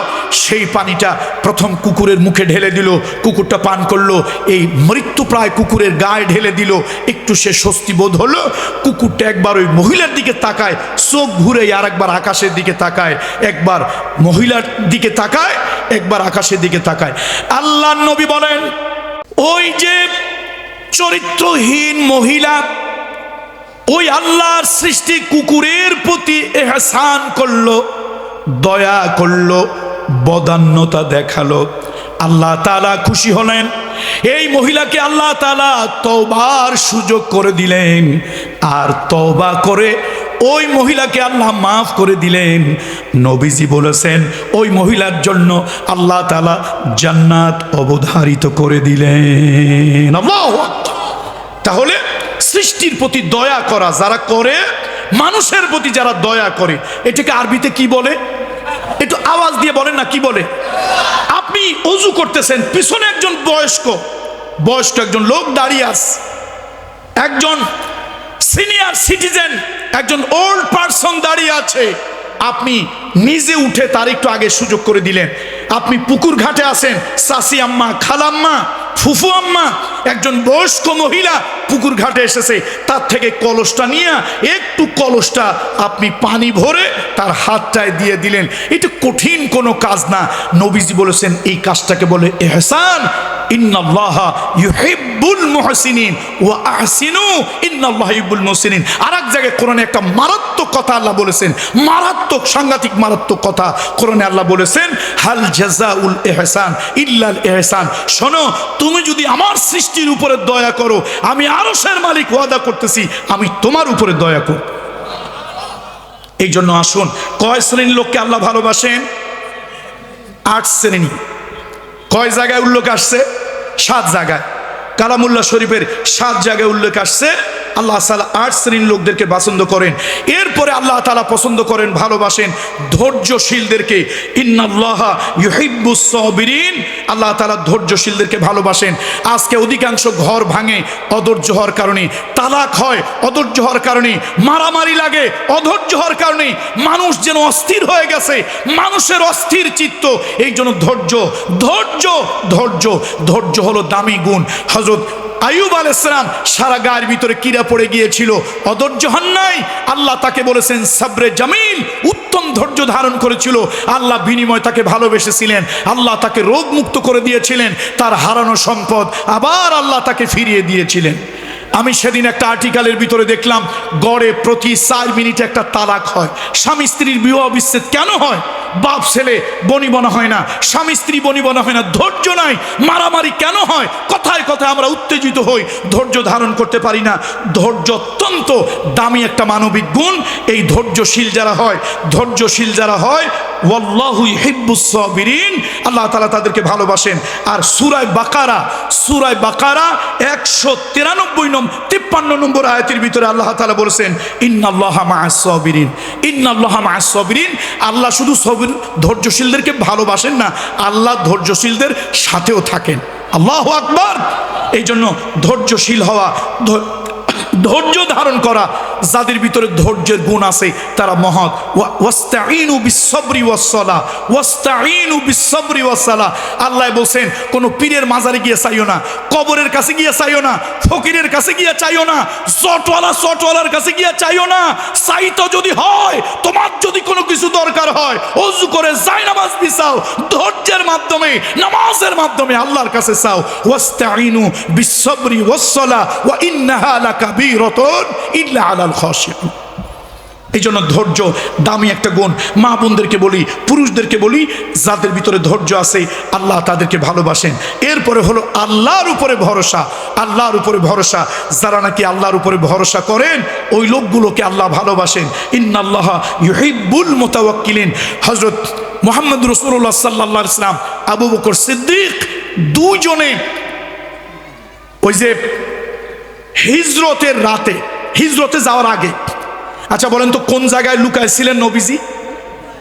সেই পানিটা প্রথম কুকুরের মুখে ঢেলে দিল, কুকুরটা পান করলো। এই মৃত্যুপ্রায় কুকুরের গায়ে ঢেলে দিল, একটু সে স্বস্তি বোধ হলো। কুকুরটা একবার ওই মহিলার দিকে তাকায়, চোখ ঘুরে আর একবার আকাশের দিকে তাকায়, একবার মহিলার দিকে তাকায়, একবার আকাশের দিকে তাকায়। আল্লাহর নবী বলেন, ওই যে চরিত্রহীন মহিলা ওই আল্লাহর সৃষ্টি কুকুরের প্রতি এহসান করলো, দয়া করলো, বদান্যতা দেখালো, আল্লাহ তাআলা খুশি হলেন। এই মহিলাকে আল্লাহ তাআলা তওবার সুযোগ করে দিলেন, আর তওবা করে ওই মহিলাকে আল্লাহ মাফ করে দিলেন। নবীজি বলেছেন ওই মহিলার জন্য আল্লাহ তাআলা জান্নাত অবধারিত করে দিলেন। আল্লাহু আকবার। তাহলে সৃষ্টির প্রতি দয়া করা যারা করে, মানুষের প্রতি যারা দয়া করে, এটাকে আরবিতে কি বলে? একটু আওয়াজ দিয়ে বলেন না, কি বলে? আপনি ওযু করতেছেন, পিছনে একজন বয়স্ক একজন লোক দাঁড়িয়ে আছে, একজন সিনিয়র সিটিজেন, একজন ওল্ড পারসন দাঁড়িয়ে আছে। আপনি নিজে উঠে তার একটু আগে সুযোগ করে দিলেন। আপনি পুকুর ঘাটে আছেন, চাচি আম্মা, খালাম্মা, ফুফু আম্মা, একজন বয়স্ক মহিলা পুকুর ঘাটে এসেছে, তার থেকে কলসটা নিয়ে একটু কলসটা আপনি পানি ভরে তার হাতটায় দিয়ে দিলেন। এটা কঠিন কোনো কাজ না। নবীজি বলেছেন এই কাজটাকে বলে ইহসান। ইন্নাল্লাহা ইউহিব্বুল মুহসিনিন ওয়া আহসিনু ইন্নাল্লাহা ইউহিব্বুল মুহসিনিন। আরেক জায়গায় কোরআনে একটা মারাত্মক কথা আল্লাহ বলেছেন, মারাত্মক, সাংঘাতিক মারাত্মক কথা কোরআনে আল্লাহ বলেছেন, হাল জাযাউল ইহসান ইল্লাল ইহসান। শোনো, তুমি যদি আমার সৃষ্টির উপরে দয়া করো, আমি আরশের মালিক ওয়াদা করতেছি আমি তোমার উপরে দয়া করব। এই জন্য আসুন, কয় শ্রেণীর লোককে আল্লাহ ভালোবাসেন? 8 শ্রেণী। কয় জায়গায় উল্লেখ আসছে? 7 জায়গায়, কালামুল্লাহ শরীফের 7 জায়গায় উল্লেখ আসছে আল্লাহ তাআলা 8 শ্রেণীর লোকদেরকে পছন্দ করেন। এরপরে আল্লাহ তাআলা পছন্দ করেন, ভালোবাসেন ধৈর্যশীলদেরকে। ইন্নাল্লাহা ইউহিব্বুস সাবিরিন, আল্লাহ তাআলা ধৈর্যশীলদেরকে ভালোবাসেন। আজকে অধিকাংশ ঘর ভাঙে অধৈর্য হওয়ার কারণে, তালাক হয় অধৈর্য হওয়ার কারণে, মারামারি লাগে অধৈর্য হওয়ার কারণে। মানুষ যেন অস্থির হয়ে গেছে, মানুষের অস্থির চিত্ত। এই জন্য ধৈর্য ধৈর্য ধৈর্য ধৈর্য হলো দামি গুণ। হযরত আইয়ুব আলাইহিস সালাম সারা গায়ের ভিতরে কিরা পড়ে গিয়েছিল, অধৈর্য হন নাই। আল্লাহ তাকে বলেছেন সাবরে জামিল, উত্তম ধৈর্য ধারণ করেছিল। আল্লাহ বিনিময় তাকে ভালোবেসেছিলেন, আল্লাহ তাকে রোগ মুক্ত করে দিয়েছিলেন, তার হারানো সম্পদ আবার আল্লাহ তাকে ফিরিয়ে দিয়েছিলেন। আমি সেদিন একটা আর্টিকেলের ভিতরে দেখলাম গড়ে প্রতি 4 মিনিটে একটা তালাক হয়। স্বামী স্ত্রীর বিবাহ বিচ্ছেদ কেন হয়? বাপ ছেলে বনিবনা হয় না, স্বামী স্ত্রী বনিবনা হয় না, ধৈর্য নাই। মারামারি কেন হয়? কথায় কথায় আমরা উত্তেজিত হই, ধৈর্য ধারণ করতে পারি না। ধৈর্য অত্যন্ত দামি একটা মানবিক গুণ। এই ধৈর্যশীল যারা হয়, ধৈর্যশীল যারা হয়, ওয়াল্লাহু ইউহিব্বুস সাবিরিন, আল্লাহ তাআলা তাদেরকে ভালোবাসেন। আর সূরা বাকারা 193 নম্বর আয়াতের ভিতরে আল্লাহ তাআলা বলেছেন ইন্নাল্লাহা মা'আস সাবিরিন, ইন্নাল্লাহা মা'আস সাবিরিন। আল্লাহ শুধু ধৈর্যশীলদেরকে ভালোবাসেন না, আল্লাহ ধৈর্যশীলদের সাথেও থাকেন। আল্লাহু আকবার। এই জন্য ধৈর্যশীল হওয়া, ধৈর্য ধারণ করা, যাদের ভিতরে ধৈর্যের গুণ আছে তারা মহৎ। ওয়াস্তাঈনু বিসসবরি ওয়াসসালাহ, ওয়াস্তাঈনু বিসসবরি ওয়াসসালাহ। আল্লাহ বলেন কোন পীরের মাজারে গিয়ে চাইও না, কবরের কাছে গিয়ে চাইও না, ফকিরের কাছে গিয়ে চাইও না, চটওয়ালার কাছে গিয়ে চাইও না। চাইতো যদি হয়, তোমার যদি কোনো কিছু দরকার হয়, ওযু করে জায়নামাজ বিছাও, ধৈর্যের মাধ্যমে, নামাজের মাধ্যমে আল্লাহর কাছে চাও। ওয়াস্তাঈনু বিসসবরি ওয়াসসালাহ ওয়া ইন্নাহা লাকাবীরাতুন ইল্লা আলাল খাশিঈন। এই জন্য ধৈর্য দামি একটা গুণ। মা বোনদেরকে বলি, পুরুষদেরকে বলি, যাদের ভিতরে ধৈর্য আছে আল্লাহ তাদেরকে ভালোবাসেন। এরপরে হলো আল্লাহর উপরে ভরসা, আল্লাহর উপরে ভরসা। যারা নাকি আল্লাহর উপরে ভরসা করেন ওই লোকগুলোকে আল্লাহ ভালোবাসেন। ইন্নাল্লাহা ইউহিব্বুল মুতাওয়াক্কিলিন। হযরত মুহাম্মদ রাসূলুল্লাহ সাল্লাল্লাহু আলাইহি ওয়াসাল্লাম, আবু বকর সিদ্দিক, দুজনে ওই যে হিজরতের রাতে, হিজরতে যাওয়ার আগে, আচ্ছা বলেন তো কোন জায়গায় লুকাইছিলেন নবীজি?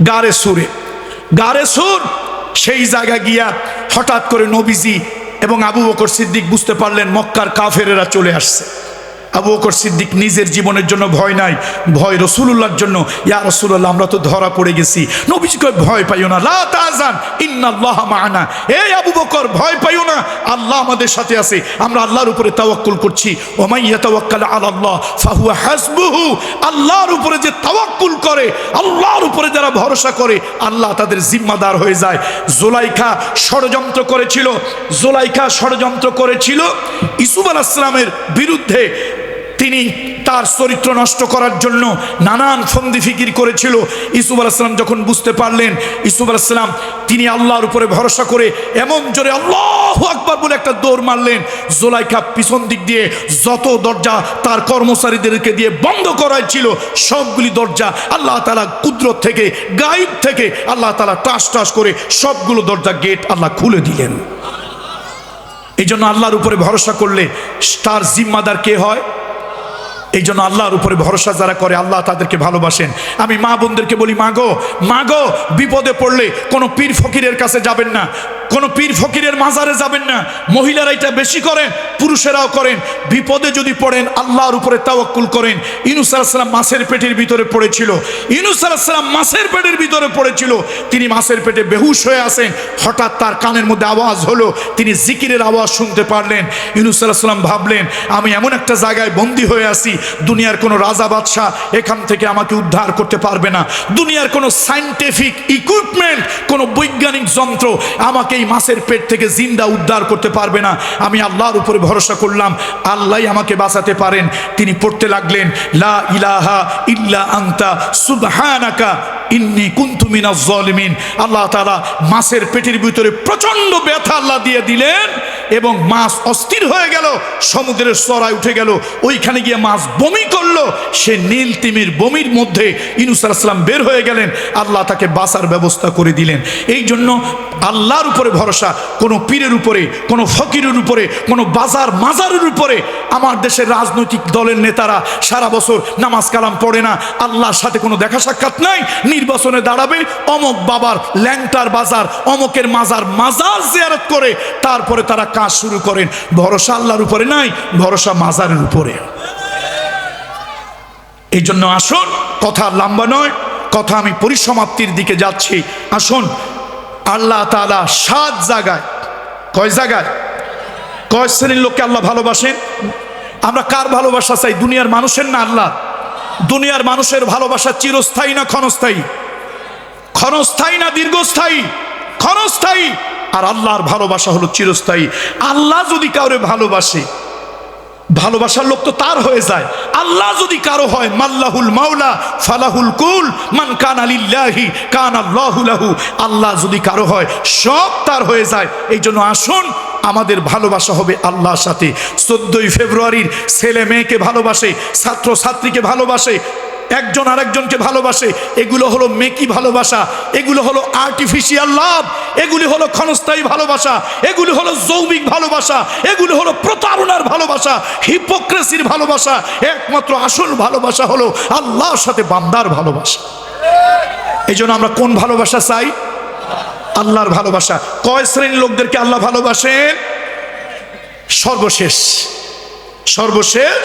গারে সুরে, গারে সুর। সেই জায়গায় গিয়া হঠাৎ করে নবীজি এবং আবু বকর সিদ্দিক বুঝতে পারলেন মক্কার কাফেরেরা চলে আসছে। আবু বকর সিদ্দিক নিজের জীবনের জন্য ভয় নাই, ভয় রাসূলুল্লাহর জন্য। ইয়া রাসূলুল্লাহ, আমরা তো ধরা পড়ে গেছি। নবীজি কয় ভয় পাইও না, লা তাহজান ইন্নাল্লাহা মা'ানা। এই আবু বকর ভয় পাইও না, আল্লাহ আমাদের সাথে আছে, আমরা আল্লাহর উপরে তাওয়াক্কুল করছি। ওয়া মান ইয়াতাওয়াক্কাল আলাল্লাহ ফাহুয়া হাসবুহু। আল্লাহর উপরে যে তাওয়াক্কুল করে, আল্লাহর উপরে যারা ভরসা করে, আল্লাহ তাদের জিম্মাদার হয়ে যায়। জুলাইখা ষড়যন্ত্র করেছিল, জুলাইখা ষড়যন্ত্র করেছিল ইউসুফ আলাইহিস সালামের বিরুদ্ধে। তিনি তার চরিত্র নষ্ট করার জন্য নানান ফন্দি ফিকির করেছিল। ইউসুফ আলাইহিস সালাম যখন বুঝতে পারলেন, ইউসুফ আলাইহিস সালাম তিনি আল্লাহর উপরে ভরসা করে এমন জোরে আল্লাহু আকবার বলে একটা দৌড় মারলেন। জুলাইখা পিছন দিক দিয়ে যত দরজা তার কর্মচারীদেরকে দিয়ে বন্ধ করাইছিল, সবগুলি দরজা আল্লাহ তাআলা কুদরত থেকে, গায়েব থেকে আল্লাহ তাআলা টাস টাস করে সবগুলো দরজা গেট আল্লাহ খুলে দিলেন। এই জন্য আল্লাহর উপরে ভরসা করলে তার জিম্মাদার কে হয়? এই জন্য আল্লাহর উপরে ভরসা যারা করে আল্লাহ তাদেরকে ভালোবাসেন। আমি মা বোনদেরকে বলি, মাগো বিপদে পড়লে কোনো পীর ফকিরের কাছে যাবেন না, কোনো পীর ফকিরের মাজারে যাবেন না। মহিলারা এটা বেশি করেন, পুরুষেরাও করেন। বিপদে যদি পড়েন আল্লাহর উপরে তাওয়াক্কুল করেন। ইউনূস আলাইহিস সালাম মাছের পেটের ভিতরে পড়েছিল, ইউনূস আলাইহিস সালাম মাছের পেটের ভিতরে পড়েছিল। তিনি মাছের পেটে বেহুশ হয়ে আছেন, হঠাৎ তার কানের মধ্যে আওয়াজ হলো, তিনি জিকিরের আওয়াজ শুনতে পারলেন। ইউনূস আলাইহিস সালাম ভাবলেন আমি এমন একটা জায়গায় বন্দী হয়ে আছি, দুনিয়ার কোনো রাজা বাদশাহ এখান থেকে আমাকে উদ্ধার করতে পারবে না। দুনিয়ার কোনো সায়েন্টিফিক ইকুইপমেন্ট, কোনো বৈজ্ঞানিক যন্ত্র আমাকে এই মাছের পেট থেকে জিন্দা উদ্ধার করতে পারবে না। আমি আল্লাহর উপরে ভরসা করলাম, আল্লাহই আমাকে বাঁচাতে পারেন। তিনি পড়তে লাগলেন লা ইলাহা ইল্লা আনতা সুবহানাকা ইন্নী কুনতু মিনাজ জালিমিন। আল্লাহ তাআলা মাছের পেটের ভিতরে প্রচন্ড ব্যথা আল্লাহ দিয়ে দিলেন। এবং মাছ অস্থির হয়ে গেল, সমুদ্রের চড়ায় উঠে গেল, ওইখানে গিয়ে মাছ বমি করলো। সে নীল তিমির বমির মধ্যে ইউনূস আলাইহিস সালাম বের হয়ে গেলেন, আল্লাহ তাকে বাঁচার ব্যবস্থা করে দিলেন। এই জন্য আল্লাহর উপরে ভরসা, কোনো পীরের উপরে, কোনো ফকিরের উপরে, কোনো বাজার মাজারের উপরে। আমার দেশের রাজনৈতিক দলের নেতারা সারা বছর নামাজ কালাম পড়ে না, আল্লাহর সাথে কোনো দেখা সাক্ষাৎ নাই, নির্বাচনে দাঁড়াবে, অমক বাবার ল্যাংটার বাজার, অমকের মাজার জিয়ারত করে তারপরে তারা কাজ শুরু করেন। ভরসা আল্লাহর উপরে নাই, ভরসা মাজারের উপরে। এই জন্য আসুন, কথা লম্বা নয়, কথা আমি পরিসমাপ্তির দিকে যাচ্ছি। আসুন, আল্লাহ তাআলা 7 জায়গায়, কয় জায়গায়, কয় শ্রেণীর লোককে আল্লাহ ভালোবাসেন? আমরা কার ভালোবাসা চাই? দুনিয়ার মানুষের না আল্লাহ? দুনিয়ার মানুষের ভালোবাসা চিরস্থায়ী না ক্ষণস্থায়ী? ক্ষণস্থায়ী না দীর্ঘস্থায়ী? ক্ষণস্থায়ী। আর আল্লাহর ভালোবাসা হলো চিরস্থায়ী। আল্লাহ যদি কাউরে ভালোবাসে, ভালোবাসার লোক তো তার হয়ে যায়। আল্লাহ যদি কারো হয়, মাল্লাহুল মাওলা ফালাহুল কুল, মান কানা লিল্লাহি কানা আল্লাহু লাহু। আল্লাহ যদি কারো হয়, সব তার হয়ে যায়। এই জন্য আসুন, আমাদের ভালোবাসা হবে আল্লাহর সাথে। 14ই ফেব্রুয়ারির ছেলে মেয়েকে ভালোবাসে, ছাত্র ছাত্রীকে ভালোবাসে, একজন আরেকজনকে ভালোবাসে, এগুলো হলো মেকি ভালোবাসা, এগুলো হলো আর্টিফিশিয়াল লাভ, এগুলি হলো ক্ষণস্থায়ী ভালোবাসা, এগুলি হলো যৌবিক ভালোবাসা, এগুলো হলো প্রতারণার ভালোবাসা, হিপোক্রেসির ভালোবাসা। একমাত্র আসল ভালোবাসা হলো আল্লাহর সাথে বান্দার ভালোবাসা। এই জন্য আমরা কোন ভালোবাসা চাই? আল্লাহর ভালোবাসা। কয় শ্রেণীর লোকদেরকে আল্লাহ ভালোবাসেন? সর্বশেষ, সর্বশেষ।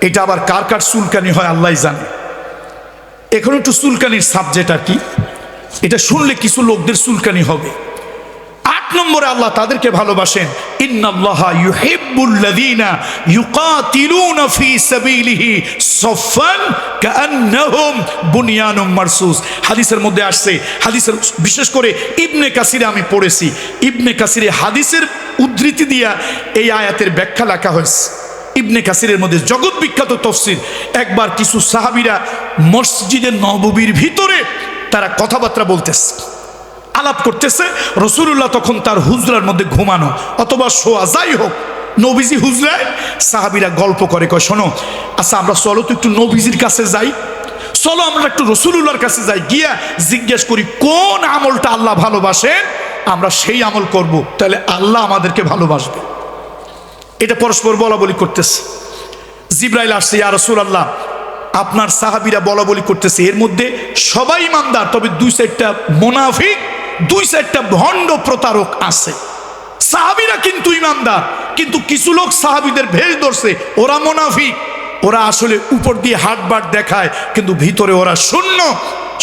এটা আবার কার কার চুলকানি হয় আল্লাহ জানে। এখন একটু চুলকানির সাবজেক্ট আর কি, এটা শুনলে কিছু লোকদের চুলকানি হবে। 8 নম্বরে আল্লাহ তাদেরকে ভালোবাসেন, ইন্নাল্লাহা ইউহিব্বুল্লাযীনা ইউকাতিলুনা ফী সাবিলিহি সাফফান কাআন্নাহুম বুনিয়ানুম মারসুস। হাদিসের মধ্যে আসছে, হাদিসের বিশেষ করে ইবনে কাসিরে আমি পড়েছি, ইবনে কাসিরে হাদিসের উদ্ধৃতি দিয়া এই আয়াতের ব্যাখ্যা লেখা হয়েছে। ইবনে কাসিরের মধ্যে জগৎ বিখ্যাত তফসির। একবার কিছু সাহাবীরা মসজিদে নববীর ভিতরে তারা কথাবার্তা বলতেছে, আলাপ করতেছে। রাসূলুল্লাহ তখন তার হুজরার মধ্যে ঘুমানো অথবা শোয়া, যাই হোক, নবীজি হুজরায়। সাহাবীরা গল্প করে, কয় শোনো, আচ্ছা আমরা চলো তো একটু নবীজির কাছে যাই, চলো আমরা একটু রাসূলুল্লাহর কাছে যাই, গিয়া জিজ্ঞেস করি কোন আমলটা আল্লাহ ভালোবাসেন, আমরা সেই আমল করব, তাহলে আল্লাহ আমাদেরকে ভালোবাসবে। এটা পরস্পর বলা বলি করতেছে। জিবরাইল আসছে, ইয়া রাসূলুল্লাহ আপনার সাহাবীরা বলা বলি করতেছে, এর মধ্যে সবাই ইমানদার, তবে 2-4টা মুনাফিক, 2-4টা ভণ্ড প্রতারক আছে। সাহাবীরা কিন্তু ইমানদার, কিন্তু কিছু লোক সাহাবীদের ভেষ ধরছে, ওরা মুনাফিক, ওরা আসলে উপর দিয়ে হাটবাট দেখায় কিন্তু ভিতরে ওরা শূন্য।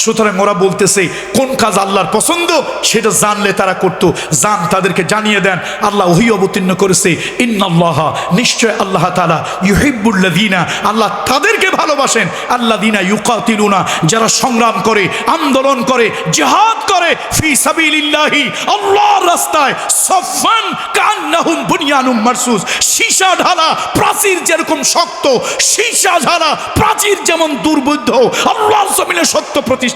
সুতরাং ওরা বলতেছে কোন কাজ আল্লাহর পছন্দ সেটা জানলে তারা করত, জান তাদেরকে জানিয়ে দেন। আল্লাহ ওহী অবতীর্ণ করেছে, ইন্নাল্লাহা, নিশ্চয় আল্লাহ তাআলা, ইউহিব্বুল্লাযীনা, আল্লাহ তাদেরকে ভালোবাসেন, আল্লাযীনা ইউকাতিলুনা, যারা সংগ্রাম করে, আন্দোলন করে, জিহাদ করে, ফি সাবিলিল্লাহি, আল্লাহর রাস্তায়, সাফফান কান্নাহুম বুনিয়ানুম মারসুস, সীসা ঢালা প্রাচীর যেরকম শক্ত, সীসা ঢালা প্রাচীর যেমন দুর্বোধ্য, আল্লাহর জমিনে সত্য প্রতিষ্ঠা,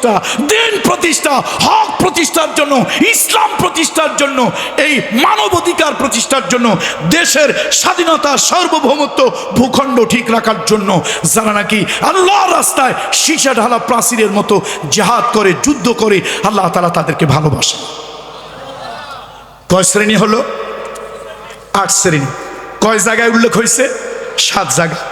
দিন প্রতিষ্ঠা, হক প্রতিষ্ঠার জন্য, ইসলাম প্রতিষ্ঠার জন্য, এই মানবাধিকার প্রতিষ্ঠার জন্য, দেশের স্বাধীনতা, সার্বভৌমত্ব, ভূখণ্ড ঠিক রাখার জন্য যারা নাকি আল্লাহর রাস্তায় সীসা ঢালা প্রাচীরের মতো জিহাদ করে, যুদ্ধ করে, আল্লাহ তাআলা তাদেরকে ভালোবাসেন। কয় শ্রেণী হলো? 8 শ্রেণী। কয় জায়গায় উল্লেখ হয়েছে? 7 জায়গায়।